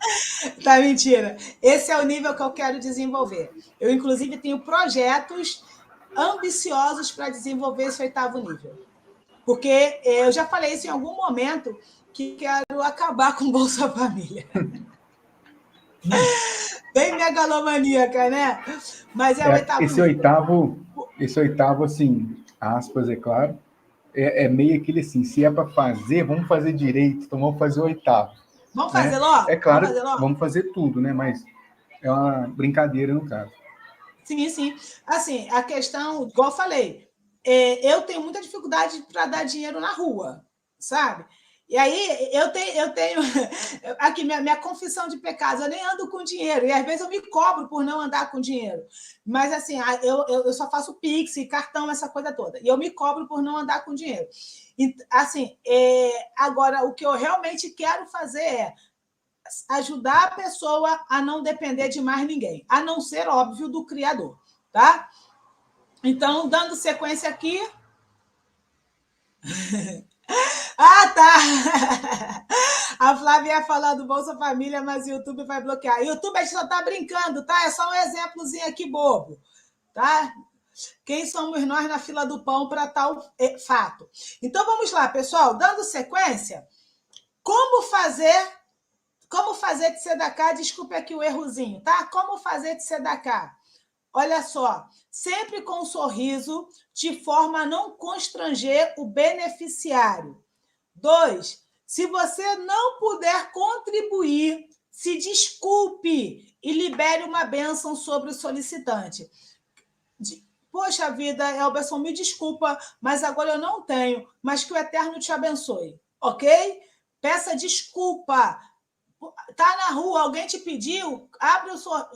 Speaker 1: Tá, mentira. Esse é o nível que eu quero desenvolver. Eu, inclusive, tenho projetos ambiciosos para desenvolver esse 8º nível. Porque eu já falei isso em algum momento, que quero acabar com o Bolsa Família. Bem megalomaníaca, né? Mas é o 8º.
Speaker 3: Esse 8º, assim, aspas, é claro, é meio aquele assim, se é para fazer, vamos fazer direito, então vamos fazer o 8º.
Speaker 1: Vamos fazer logo?
Speaker 3: É claro, vamos fazer tudo, né? Mas é uma brincadeira no caso.
Speaker 1: Sim, sim. Assim, a questão, igual eu falei, eu tenho muita dificuldade para dar dinheiro na rua, sabe? E aí eu tenho aqui minha confissão de pecados, eu nem ando com dinheiro, e às vezes eu me cobro por não andar com dinheiro. Mas assim, eu só faço Pix, cartão, essa coisa toda. E eu me cobro por não andar com dinheiro. E, assim, agora, o que eu realmente quero fazer é ajudar a pessoa a não depender de mais ninguém, a não ser, óbvio, do Criador, tá? Então, dando sequência aqui... Ah, tá! A Flávia ia falar do Bolsa Família, mas o YouTube vai bloquear. YouTube a gente só está brincando, tá? É só um exemplozinho aqui bobo, tá? Quem somos nós na fila do pão para tal fato? Então vamos lá, pessoal, dando sequência, como fazer de tzedaká? Desculpe aqui o errozinho, tá? Como fazer de tzedaká? Olha só, sempre com um sorriso, de forma a não constranger o beneficiário. 2, se você não puder contribuir, se desculpe e libere uma bênção sobre o solicitante. Poxa vida, Elberson, me desculpa, mas agora eu não tenho, mas que o Eterno te abençoe, ok? Peça desculpa. Tá na rua, alguém te pediu,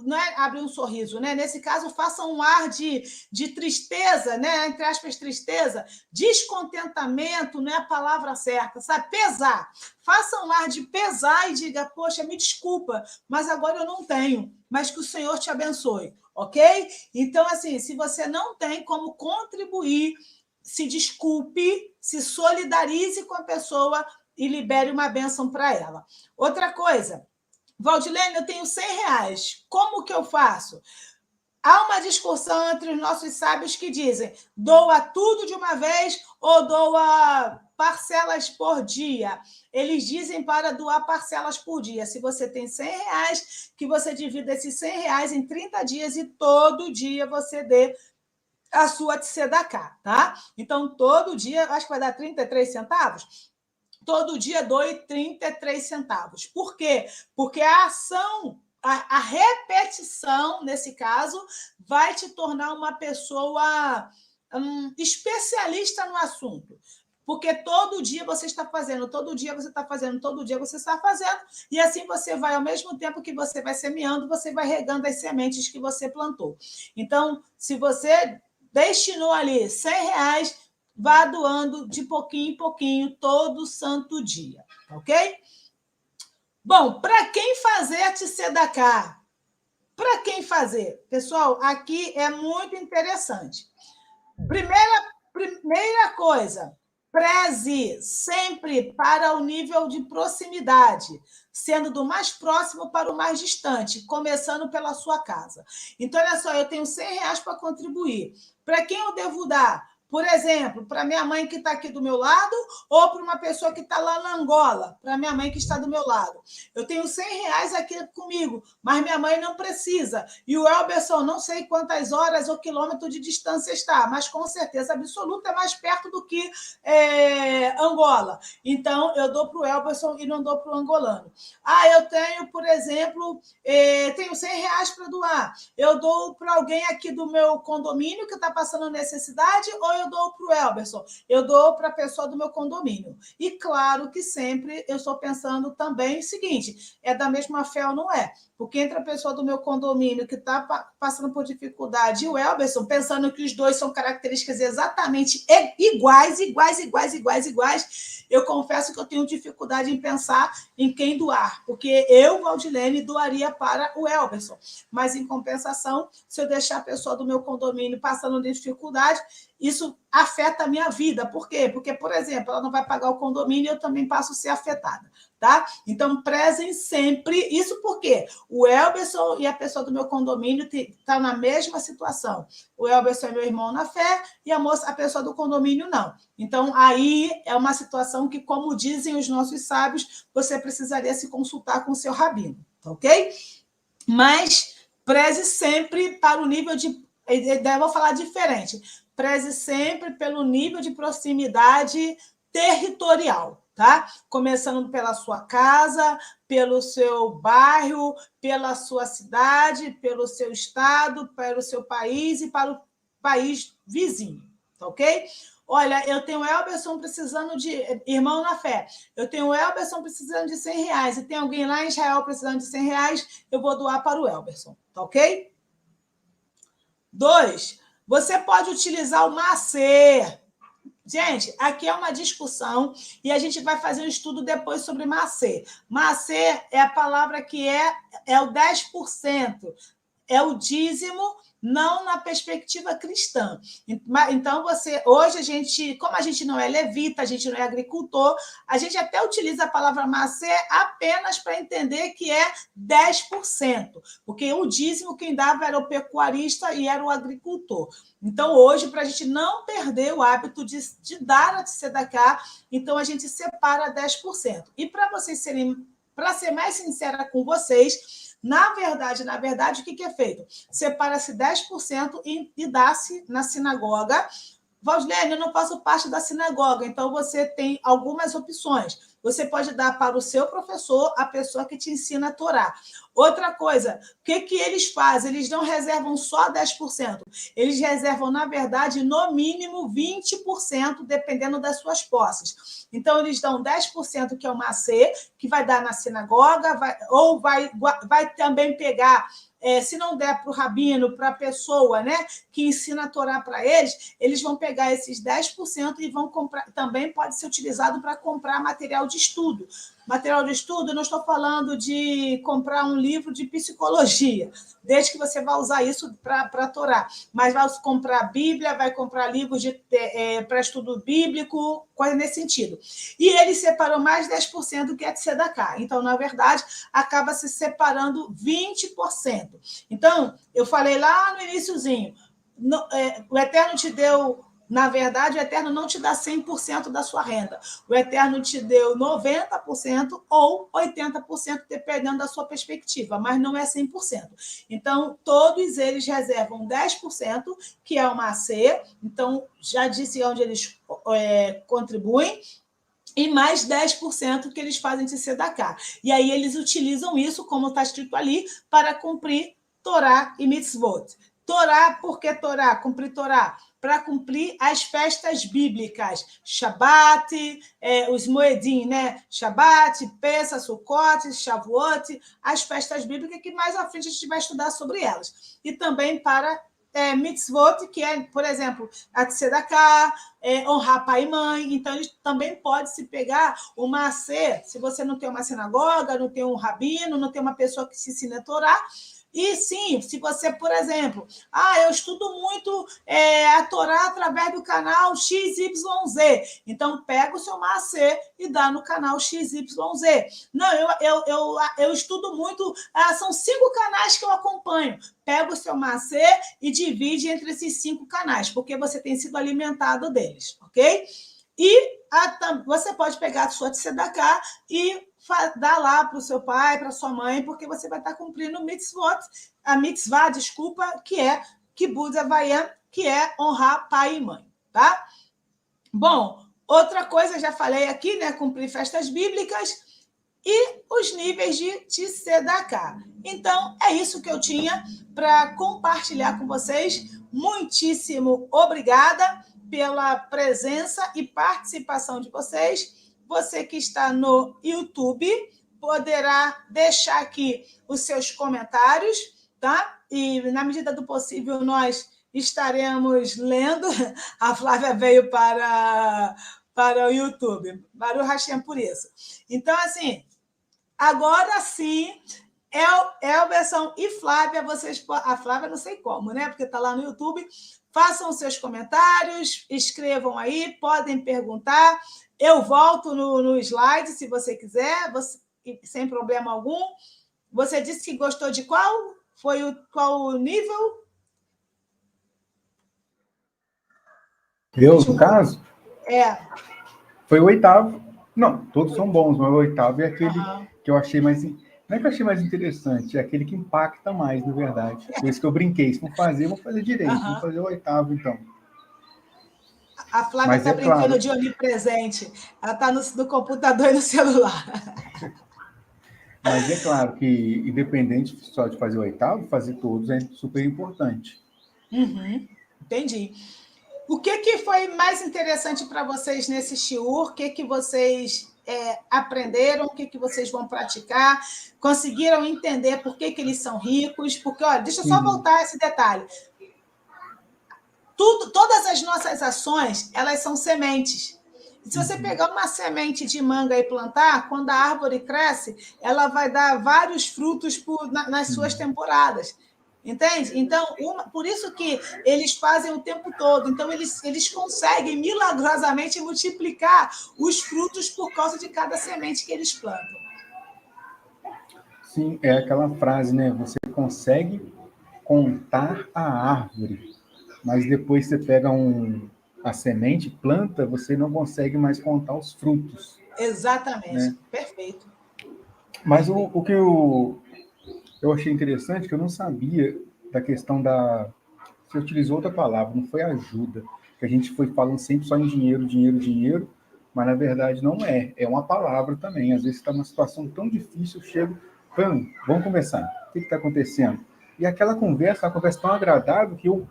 Speaker 1: não é abre um sorriso, né? Nesse caso, faça um ar de tristeza, né? Entre aspas, tristeza, descontentamento, não é a palavra certa, sabe? Pesar. Faça um ar de pesar e diga, poxa, me desculpa, mas agora eu não tenho, mas que o Senhor te abençoe, ok? Então, assim, se você não tem como contribuir, se desculpe, se solidarize com a pessoa e libere uma bênção para ela. Outra coisa, Valdilene, eu tenho R$100. Como que eu faço? Há uma discussão entre os nossos sábios que dizem doa tudo de uma vez ou doa parcelas por dia. Eles dizem para doar parcelas por dia. Se você tem R$100, que você divida esses R$100 em 30 dias e todo dia você dê a sua tzedaká, tá? Então, todo dia, acho que vai dar 33 centavos. Todo dia doe 33 centavos. Por quê? Porque a ação, a repetição, nesse caso, vai te tornar uma pessoa especialista no assunto. Porque todo dia você está fazendo, todo dia você está fazendo, todo dia você está fazendo, e assim você vai, ao mesmo tempo que você vai semeando, você vai regando as sementes que você plantou. Então, se você destinou ali R$100, vá doando de pouquinho em pouquinho, todo santo dia, ok? Bom, para quem fazer a tzedaká? Para quem fazer? Pessoal, aqui é muito interessante. Primeira coisa, preze sempre para o nível de proximidade, sendo do mais próximo para o mais distante, começando pela sua casa. Então, olha só, eu tenho R$100 para contribuir. Para quem eu devo dar? Por exemplo, para minha mãe que está aqui do meu lado ou para uma pessoa que está lá na Angola, para minha mãe que está do meu lado. Eu tenho R$100 aqui comigo, mas minha mãe não precisa. E o Elberson, não sei quantas horas ou quilômetros de distância está, mas com certeza absoluta é mais perto do que Angola. Então, eu dou para o Elberson e não dou para o angolano. Eu tenho, por exemplo, tenho R$100 para doar. Eu dou para alguém aqui do meu condomínio que está passando necessidade ou eu dou para o Elberson? Eu dou para a pessoa do meu condomínio. E claro que sempre eu estou pensando também o seguinte, é da mesma fé ou não é? Porque entre a pessoa do meu condomínio que está passando por dificuldade e o Elberson, pensando que os dois são características exatamente iguais, eu confesso que eu tenho dificuldade em pensar em quem doar, porque eu, Valdilene, doaria para o Elberson. Mas, em compensação, se eu deixar a pessoa do meu condomínio passando dificuldade, isso afeta a minha vida. Por quê? Porque, por exemplo, ela não vai pagar o condomínio e eu também passo a ser afetada. Tá? Então, prezem sempre. Isso porque o Elberson e a pessoa do meu condomínio estão na mesma situação. O Elberson é meu irmão na fé e a pessoa do condomínio não. Então, aí é uma situação que, como dizem os nossos sábios, você precisaria se consultar com o seu rabino, ok? Mas preze sempre para o nível de... Eu vou falar diferente. Preze sempre pelo nível de proximidade territorial, tá? Começando pela sua casa, pelo seu bairro, pela sua cidade, pelo seu estado, pelo seu país e para o país vizinho, tá ok? Olha, eu tenho o Elberson precisando de... Irmão na fé. Eu tenho o Elberson precisando de R$100 e tem alguém lá em Israel precisando de R$100, eu vou doar para o Elberson, tá ok? 2, você pode utilizar o Macer. Gente, aqui é uma discussão e a gente vai fazer um estudo depois sobre Macer. Macer é a palavra que é o 10%. é o dízimo, não na perspectiva cristã. Então, hoje a gente, como a gente não é levita, a gente não é agricultor, a gente até utiliza a palavra macê apenas para entender que é 10%, porque o dízimo quem dava era o pecuarista e era o agricultor. Então, hoje, para a gente não perder o hábito de dar a tzedakah, então a gente separa 10%. E para ser mais sincera com vocês, na verdade, o que é feito? Separa-se 10% e dá-se na sinagoga. Valdilene, eu não faço parte da sinagoga, então você tem algumas opções. Você pode dar para o seu professor, a pessoa que te ensina a Torá. Outra coisa, o que eles fazem? Eles não reservam só 10%. Eles reservam, na verdade, no mínimo 20%, dependendo das suas posses. Então, eles dão 10%, que é o macê, que vai dar na sinagoga, vai também pegar... se não der para o rabino, para a pessoa, né, que ensina a Torá para eles vão pegar esses 10% e vão comprar. Também pode ser utilizado para comprar material de estudo. Material de estudo, eu não estou falando de comprar um livro de psicologia, desde que você vai usar isso para a Torá. Mas vai comprar Bíblia, vai comprar livros para estudo bíblico, coisa nesse sentido. E ele separou mais 10%, que é de tzedakah. Então, na verdade, acaba se separando 20%. Então, eu falei lá no iniciozinho, o Eterno te deu... Na verdade, o Eterno não te dá 100% da sua renda. O Eterno te deu 90% ou 80%, dependendo da sua perspectiva, mas não é 100%. Então, todos eles reservam 10%, que é o macê. Então, já disse onde eles contribuem, e mais 10% que eles fazem de tzedakah. E aí eles utilizam isso, como está escrito ali, para cumprir Torá e mitzvot. Torá, por que Torá? Cumprir Torá. Para cumprir as festas bíblicas. Shabat, os Moedim, né? Shabat, Pesach, Sukkot, Shavuot, as festas bíblicas, que mais à frente a gente vai estudar sobre elas. E também para mitzvot, que é, por exemplo, a tzedakah, honrar pai e mãe. Então, ele também pode se pegar o macê, se você não tem uma sinagoga, não tem um rabino, não tem uma pessoa que se ensina a Torá. E sim, se você, por exemplo, eu estudo muito a Torá através do canal XYZ, então pega o seu macê e dá no canal XYZ. Não, eu estudo muito, são 5 canais que eu acompanho. Pega o seu macê e divide entre esses 5 canais, porque você tem sido alimentado deles, ok? E você pode pegar a sua tzedakah e dar lá para o seu pai, para a sua mãe, porque você vai estar cumprindo a mitzvah, que é Kibud Avayam, que é honrar pai e mãe, tá? Bom, outra coisa, já falei aqui, né? Cumprir festas bíblicas e os níveis de tzedakah. Então, é isso que eu tinha para compartilhar com vocês. Muitíssimo obrigada pela presença e participação de vocês. Você que está no YouTube poderá deixar aqui os seus comentários, tá? E, na medida do possível, nós estaremos lendo. A Flávia veio para o YouTube. Baruch Hashem por isso. Então, assim, agora sim, Elberson e Flávia, a Flávia não sei como, né? Porque está lá no YouTube. Façam seus comentários, escrevam aí, podem perguntar. Eu volto no slide, se você quiser, sem problema algum. Você disse que gostou de qual? Qual o nível?
Speaker 3: Eu, no caso? Foi o 8º. Não, todos são bons, mas o 8º é aquele que eu achei mais... Não é que eu achei mais interessante, é aquele que impacta mais, na verdade. Por isso que eu brinquei. Se não fazer, eu vou fazer direito. Vou fazer o 8º, então.
Speaker 1: A Flávia está brincando claro. De onipresente. Ela está no computador e no celular.
Speaker 3: Mas é claro que, independente só de fazer o 8º, fazer todos é super importante.
Speaker 1: Entendi. O que foi mais interessante para vocês nesse shiur? O que vocês aprenderam? O que vocês vão praticar? Conseguiram entender por que eles são ricos? Porque, olha, deixa eu só voltar a esse detalhe. Todas as nossas ações, elas são sementes. Se você pegar uma semente de manga e plantar, quando a árvore cresce, ela vai dar vários frutos nas suas temporadas. Entende? Então, por isso que eles fazem o tempo todo. Então, eles conseguem milagrosamente multiplicar os frutos por causa de cada semente que eles plantam.
Speaker 3: Sim, é aquela frase, né? Você consegue contar a árvore, mas depois você pega a semente, planta, você não consegue mais contar os frutos,
Speaker 1: Exatamente.
Speaker 3: né?
Speaker 1: Perfeito.
Speaker 3: Mas o que eu achei interessante, que eu não sabia da questão da... Você utilizou outra palavra, não foi ajuda, que a gente foi falando sempre só em dinheiro, dinheiro, dinheiro, mas na verdade não é. É uma palavra também. Às vezes está numa situação tão difícil, eu chego, vamos conversar. O que está acontecendo? E aquela conversa, uma conversa tão agradável que eu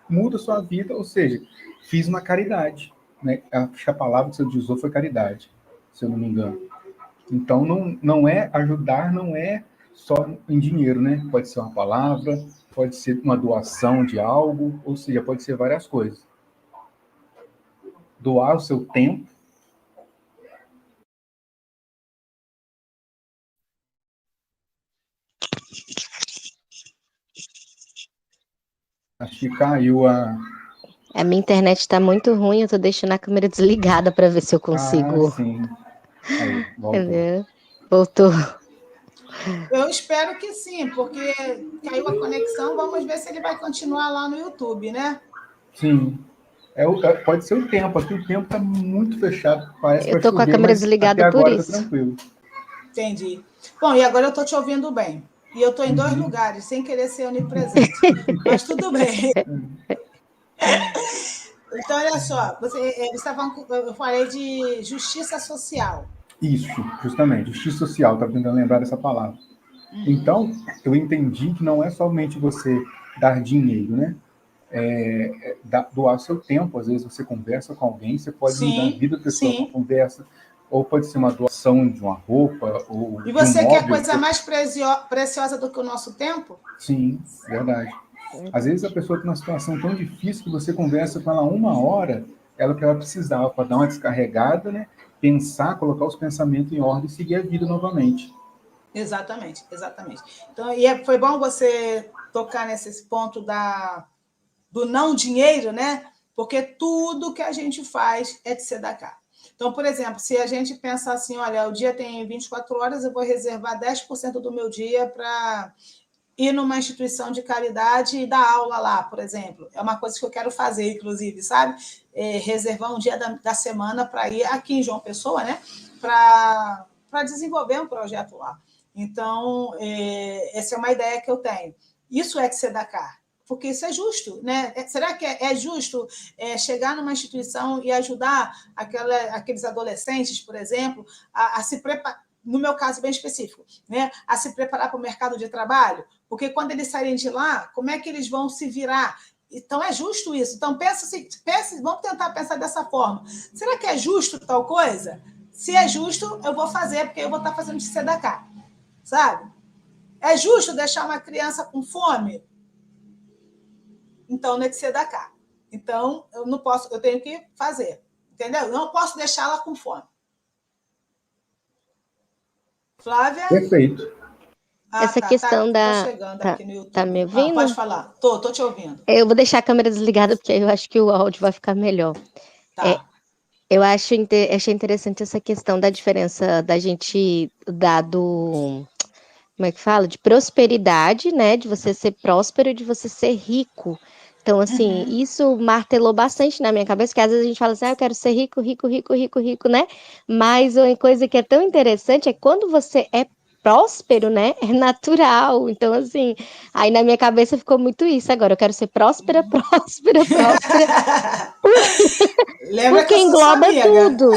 Speaker 3: mudo a sua vida, ou seja, fiz uma caridade. Né? Acho que a palavra que você utilizou foi caridade, se eu não me engano. Então, não é ajudar, não é só em dinheiro, né? Pode ser uma palavra, pode ser uma doação de algo, ou seja, pode ser várias coisas. Doar o seu tempo. Acho que caiu a...
Speaker 4: A minha internet está muito ruim, eu tô deixando a câmera desligada para ver se eu
Speaker 3: Ah,
Speaker 4: consigo.
Speaker 3: sim. Aí, voltou.
Speaker 4: Entendeu? Voltou.
Speaker 1: Eu espero que sim, porque caiu a conexão. Vamos ver se ele vai continuar lá no YouTube, né?
Speaker 3: Sim. Pode ser o tempo. Aqui o tempo está muito fechado. Parece que
Speaker 4: Eu
Speaker 3: vai
Speaker 4: tô com a
Speaker 3: chover,
Speaker 4: câmera
Speaker 3: mas até
Speaker 4: desligada por
Speaker 3: agora está
Speaker 4: isso.
Speaker 3: tranquilo.
Speaker 1: Entendi. Bom, e agora eu estou te ouvindo bem. E eu estou em dois lugares, sem querer ser onipresente. Mas tudo bem. Então, olha só, eu falei de justiça social.
Speaker 3: Isso, justamente. Justiça social. Estava tentando lembrar dessa palavra. Então, eu entendi que não é somente você dar dinheiro, né? Doar seu tempo. Às vezes você conversa com alguém, você pode mudar a
Speaker 1: Sim,
Speaker 3: vida da pessoa com a
Speaker 1: sim.
Speaker 3: conversa, ou pode ser uma doação de uma roupa, ou
Speaker 1: E
Speaker 3: de um
Speaker 1: você quer
Speaker 3: móvel.
Speaker 1: coisa mais preciosa do que o nosso tempo?
Speaker 3: Sim, verdade. Às vezes a pessoa tem uma situação tão difícil que você conversa com ela 1 hora, ela que ela precisava para dar uma descarregada, né? Pensar, colocar os pensamentos em ordem e seguir a vida novamente.
Speaker 1: Exatamente, exatamente. Então, foi bom você tocar nesse ponto do não dinheiro, né? Porque tudo que a gente faz é de tzedakah. Então, por exemplo, se a gente pensar assim, olha, o dia tem 24 horas, eu vou reservar 10% do meu dia para ir numa instituição de caridade e dar aula lá, por exemplo. É uma coisa que eu quero fazer, inclusive, sabe? Reservar um dia da semana para ir aqui em João Pessoa, né? Para desenvolver um projeto lá. Então, essa é uma ideia que eu tenho. Isso é tzedakah, porque isso é justo, né? Será que é justo chegar numa instituição e ajudar aqueles adolescentes, por exemplo, a se preparar, no meu caso bem específico, né, a se preparar para o mercado de trabalho? Porque quando eles saírem de lá, como é que eles vão se virar? Então, é justo isso. Então, vamos tentar pensar dessa forma. Será que é justo tal coisa? Se é justo, eu vou fazer, porque eu vou estar fazendo de tzedakah, sabe? É justo deixar uma criança com fome? Então, não é de tzedakah. Então, eu não posso, eu tenho que fazer, entendeu? Eu não posso deixá-la com fome. Flávia?
Speaker 3: Perfeito.
Speaker 4: Essa questão
Speaker 1: Tô chegando aqui no YouTube.
Speaker 4: Tá me ouvindo?
Speaker 1: Pode falar. Tô te ouvindo.
Speaker 4: Eu vou deixar a câmera desligada, porque aí eu acho que o áudio vai ficar melhor.
Speaker 1: Tá.
Speaker 4: Eu achei interessante essa questão da diferença da gente como é que fala? De prosperidade, né? De você ser próspero e de você ser rico. Então, assim, isso martelou bastante na minha cabeça, que às vezes a gente fala assim, eu quero ser rico, rico, rico, rico, rico, né? Mas uma coisa que é tão interessante é quando você é próspero, né? É natural. Então, assim, aí na minha cabeça ficou muito isso. Agora, eu quero ser próspera, próspera, próspera.
Speaker 1: Lembra que
Speaker 4: Porque
Speaker 1: eu sou sua
Speaker 4: engloba
Speaker 1: amiga.
Speaker 4: tudo.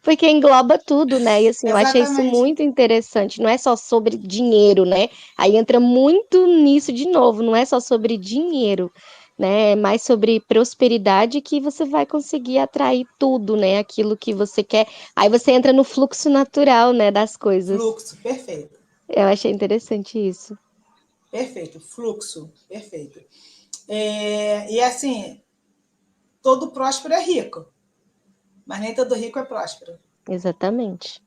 Speaker 4: Porque engloba tudo, né? E assim, eu achei isso
Speaker 1: Exatamente.
Speaker 4: muito interessante. Não é só sobre dinheiro, né? Aí entra muito nisso de novo. Não é só sobre dinheiro, né? É mais sobre prosperidade que você vai conseguir atrair tudo, né? Aquilo que você quer. Aí você entra no fluxo natural, né? Das coisas.
Speaker 1: Fluxo, perfeito.
Speaker 4: Eu achei interessante isso.
Speaker 1: Perfeito, fluxo, perfeito. E assim, todo próspero é rico, mas nem todo rico é próspero.
Speaker 4: Exatamente.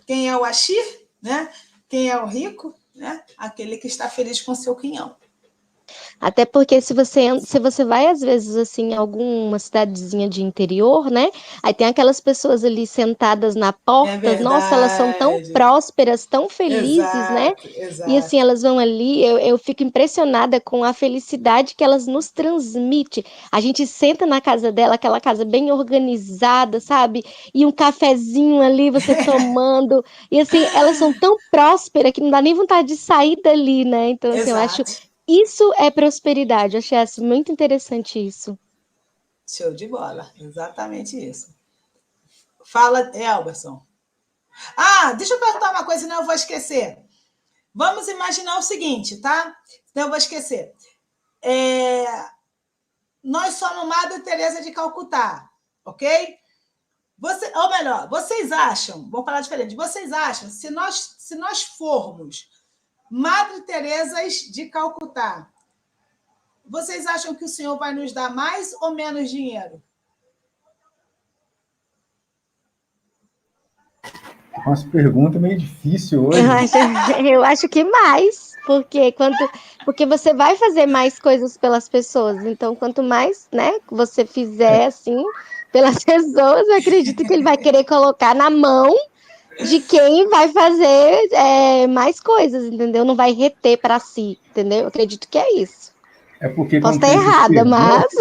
Speaker 1: Quem é o Ashir, né? Quem é o rico, né? Aquele que está feliz com seu quinhão.
Speaker 4: Até porque se você vai, às vezes, assim, em alguma cidadezinha de interior, né? Aí tem aquelas pessoas ali sentadas na
Speaker 1: É
Speaker 4: porta, nossa, elas são tão
Speaker 1: verdade.
Speaker 4: prósperas, tão felizes, né?
Speaker 1: Exato,
Speaker 4: E assim,
Speaker 1: exato.
Speaker 4: elas vão ali, eu fico impressionada com a felicidade que elas nos transmitem. A gente senta na casa dela, aquela casa bem organizada, sabe? E um cafezinho ali, você tomando. E assim, elas são tão prósperas que não dá nem vontade de sair dali, né? Então, assim, eu acho
Speaker 1: Exato.
Speaker 4: isso é prosperidade. Eu achei muito interessante isso.
Speaker 1: Show de bola. Exatamente isso. Fala, Elberson. Ah, deixa eu perguntar uma coisa, senão eu vou esquecer. Vamos imaginar o seguinte, tá? Senão eu vou esquecer. Nós somos Madre Teresa de Calcutá, ok? Ou melhor, vocês acham, vou falar diferente, vocês acham, se nós formos Madre Teresas de Calcutá, vocês acham que o Senhor vai nos dar mais ou menos dinheiro?
Speaker 3: Umas perguntas meio difíceis hoje.
Speaker 4: Eu acho que mais, porque você vai fazer mais coisas pelas pessoas. Então, quanto mais, né, você fizer assim pelas pessoas, eu acredito que ele vai querer colocar na mão de quem vai fazer mais coisas, entendeu? Não vai reter para si, entendeu? Eu acredito que é isso.
Speaker 3: É porque
Speaker 4: Posso
Speaker 3: quando
Speaker 4: estar
Speaker 3: tem essas
Speaker 4: errada, mas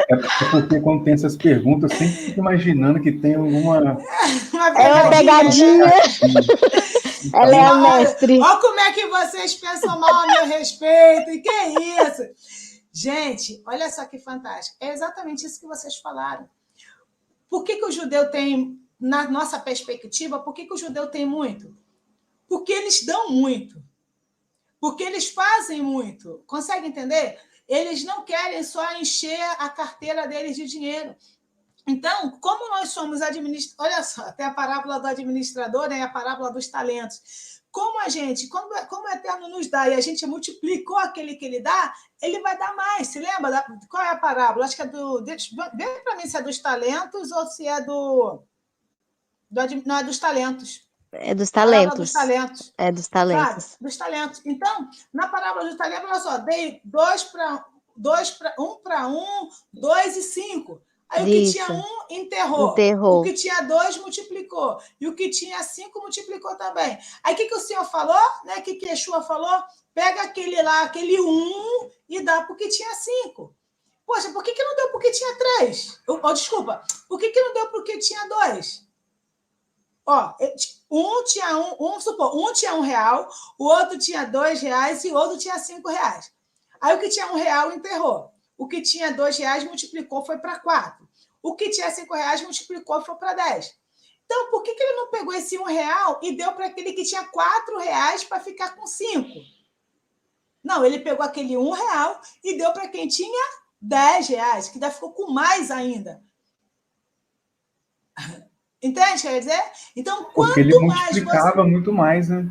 Speaker 3: é porque quando tem essas perguntas, eu sempre fico imaginando que tem alguma
Speaker 1: Uma
Speaker 4: é uma
Speaker 1: pegadinha, né?
Speaker 4: pegadinha. Ela é a
Speaker 3: Então,
Speaker 4: mestre.
Speaker 1: Olha como é que vocês pensam mal a meu respeito. E que isso? Gente, olha só que fantástico. É exatamente isso que vocês falaram. Por que o judeu tem, na nossa perspectiva, por que o judeu tem muito? Porque eles dão muito. Porque eles fazem muito. Consegue entender? Eles não querem só encher a carteira deles de dinheiro. Então, como nós somos administradores, olha só, tem a parábola do administrador, né, a parábola dos talentos. Como como o Eterno nos dá e a gente multiplicou aquele que ele dá, ele vai dar mais. Se lembra? Qual é a parábola? Acho que é do. Vê para mim se é dos talentos ou se é não é dos talentos.
Speaker 4: É dos
Speaker 1: Parábola dos
Speaker 4: talentos.
Speaker 1: talentos.
Speaker 4: É dos
Speaker 1: Sabe?
Speaker 4: talentos.
Speaker 1: Dos talentos. Então, na parábola dos talentos, olha só, dei 1 para 1, 2 e 5. Aí o que tinha
Speaker 4: Isso.
Speaker 1: 1 enterrou.
Speaker 4: Enterrou.
Speaker 1: O que tinha 2 multiplicou. E o que tinha 5 multiplicou também. Aí o que o Senhor falou? Né? O que Yeshua falou? Pega aquele lá, aquele 1 e dá para o que tinha 5. Poxa, por que não deu porque tinha 3? Desculpa, por que não deu porque tinha 2? Ó, um tinha R$1, o outro tinha R$2 e o outro tinha R$5. Aí o que tinha R$1 enterrou. O que tinha R$2 multiplicou, foi para 4. O que tinha R$5 multiplicou, foi para 10. Então, por que ele não pegou esse R$1 e deu para aquele que tinha R$4 para ficar com 5? Não, ele pegou aquele R$1 e deu para quem tinha R$10, que ainda ficou com mais ainda. Entende, quer dizer? Então,
Speaker 3: porque ele
Speaker 1: quanto mais
Speaker 3: multiplicava muito mais, né?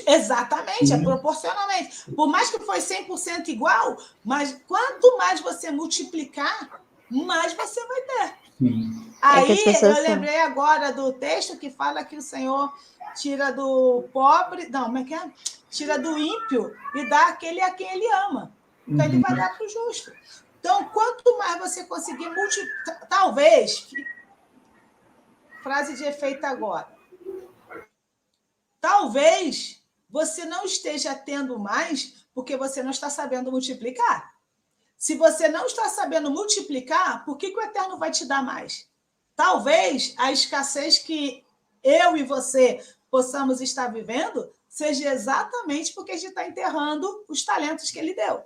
Speaker 1: Exatamente, é proporcionalmente. Por mais que foi 100% igual, mas quanto mais você multiplicar, mais você vai ter.
Speaker 3: Sim.
Speaker 1: Aí eu lembrei agora do texto que fala que o Senhor tira do pobre, não, como é que é? Tira do ímpio e dá aquele a quem ele ama. Então ele vai dar para o justo. Então, quanto mais você conseguir multiplicar, talvez, frase de efeito agora, talvez você não esteja tendo mais porque você não está sabendo multiplicar. Se você não está sabendo multiplicar, por que o Eterno vai te dar mais? Talvez a escassez que eu e você possamos estar vivendo seja exatamente porque a gente está enterrando os talentos que ele deu.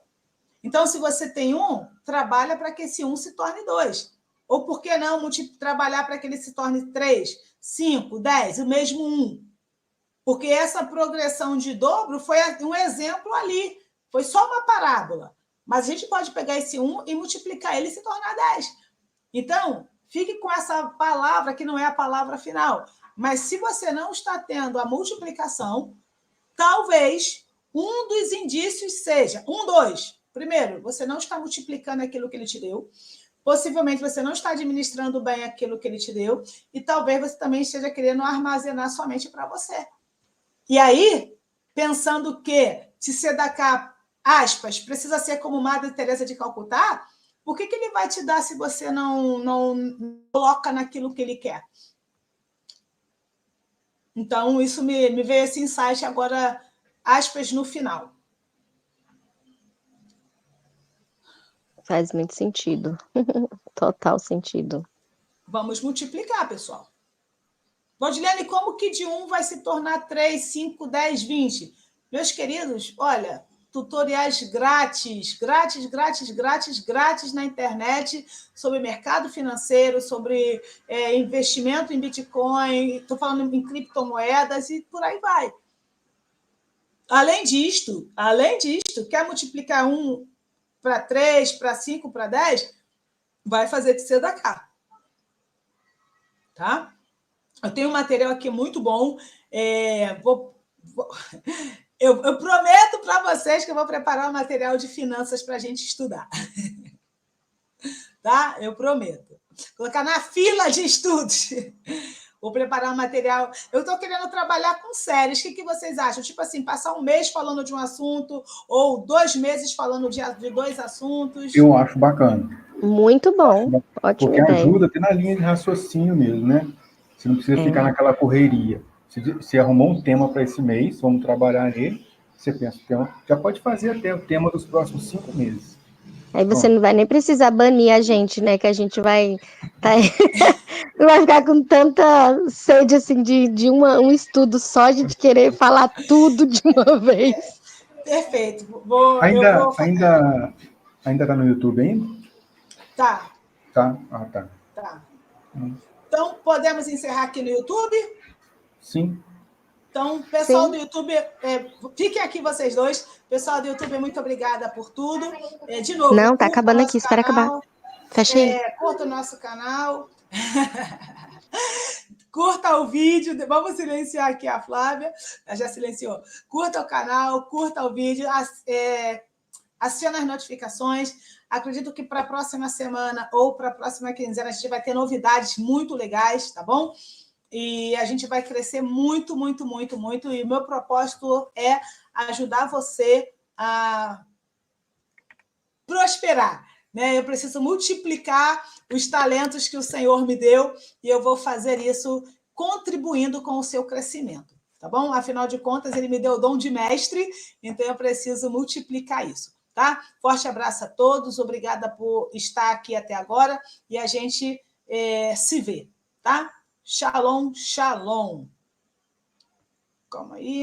Speaker 1: Então, se você tem 1, trabalha para que esse 1 se torne 2. Ou por que não trabalhar para que ele se torne 3, 5, 10, o mesmo 1? Porque essa progressão de dobro foi um exemplo ali. Foi só uma parábola. Mas a gente pode pegar esse 1 e multiplicar ele e se tornar 10. Então, fique com essa palavra, que não é a palavra final. Mas se você não está tendo a multiplicação, talvez um dos indícios seja 2. Primeiro, você não está multiplicando aquilo que ele te deu. Possivelmente você não está administrando bem aquilo que ele te deu. E talvez você também esteja querendo armazenar somente para você. E aí, pensando que se Tzedakah, aspas, precisa ser como Madre Teresa de Calcutá, por que ele vai te dar se você não coloca naquilo que ele quer? Então, isso me veio esse insight agora, aspas, no final.
Speaker 4: Faz muito sentido. Total sentido.
Speaker 1: Vamos multiplicar, pessoal. Rodilene, como que de 1 vai se tornar 3, 5, 10, 20? Meus queridos, olha, tutoriais grátis na internet sobre mercado financeiro, sobre investimento em Bitcoin, estou falando em criptomoedas e por aí vai. Além disto, quer multiplicar 1 para 3, para 5, para 10? Vai fazer Tzedakah. Tá? Eu tenho um material aqui muito bom. Eu prometo para vocês que eu vou preparar um material de finanças para a gente estudar. Tá? Eu prometo. Colocar na fila de estudos. Vou preparar um material. Eu estou querendo trabalhar com séries. O que vocês acham? Tipo assim, passar um mês falando de um assunto ou 2 meses falando de 2 assuntos.
Speaker 3: Eu acho bacana.
Speaker 4: Muito bom. Ótima
Speaker 3: Porque
Speaker 4: ideia.
Speaker 3: ajuda até na linha de raciocínio mesmo, né? Você não precisa ficar naquela correria. Você arrumou um tema para esse mês, vamos trabalhar nele. Você pensa, já pode fazer até o tema dos próximos 5 meses.
Speaker 4: Aí você não vai nem precisar banir a gente, né? Que a gente vai... não vai ficar com tanta sede, assim, de um estudo só, de querer falar tudo de uma vez.
Speaker 1: Perfeito.
Speaker 3: Ainda tá no YouTube ainda?
Speaker 1: Tá.
Speaker 3: Tá? Ah, tá.
Speaker 1: Tá. Então, podemos encerrar aqui no YouTube?
Speaker 3: Sim.
Speaker 1: Então, pessoal do YouTube, fiquem aqui vocês dois. Pessoal do YouTube, muito obrigada por tudo. De novo,
Speaker 4: não, tá acabando aqui, espera acabar. Fecha aí.
Speaker 1: Curta o nosso canal. Curta o vídeo. Vamos silenciar aqui a Flávia. Ela já silenciou. Curta o canal, curta o vídeo. Aciona as notificações. Acredito que para a próxima semana ou para a próxima quinzena a gente vai ter novidades muito legais, tá bom? E a gente vai crescer muito, muito, muito, muito. E o meu propósito é ajudar você a prosperar, né? Eu preciso multiplicar os talentos que o Senhor me deu e eu vou fazer isso contribuindo com o seu crescimento, tá bom? Afinal de contas, ele me deu o dom de mestre, então eu preciso multiplicar isso, tá? Forte abraço a todos, obrigada por estar aqui até agora e a gente se vê, tá? Shalom, shalom. Calma aí.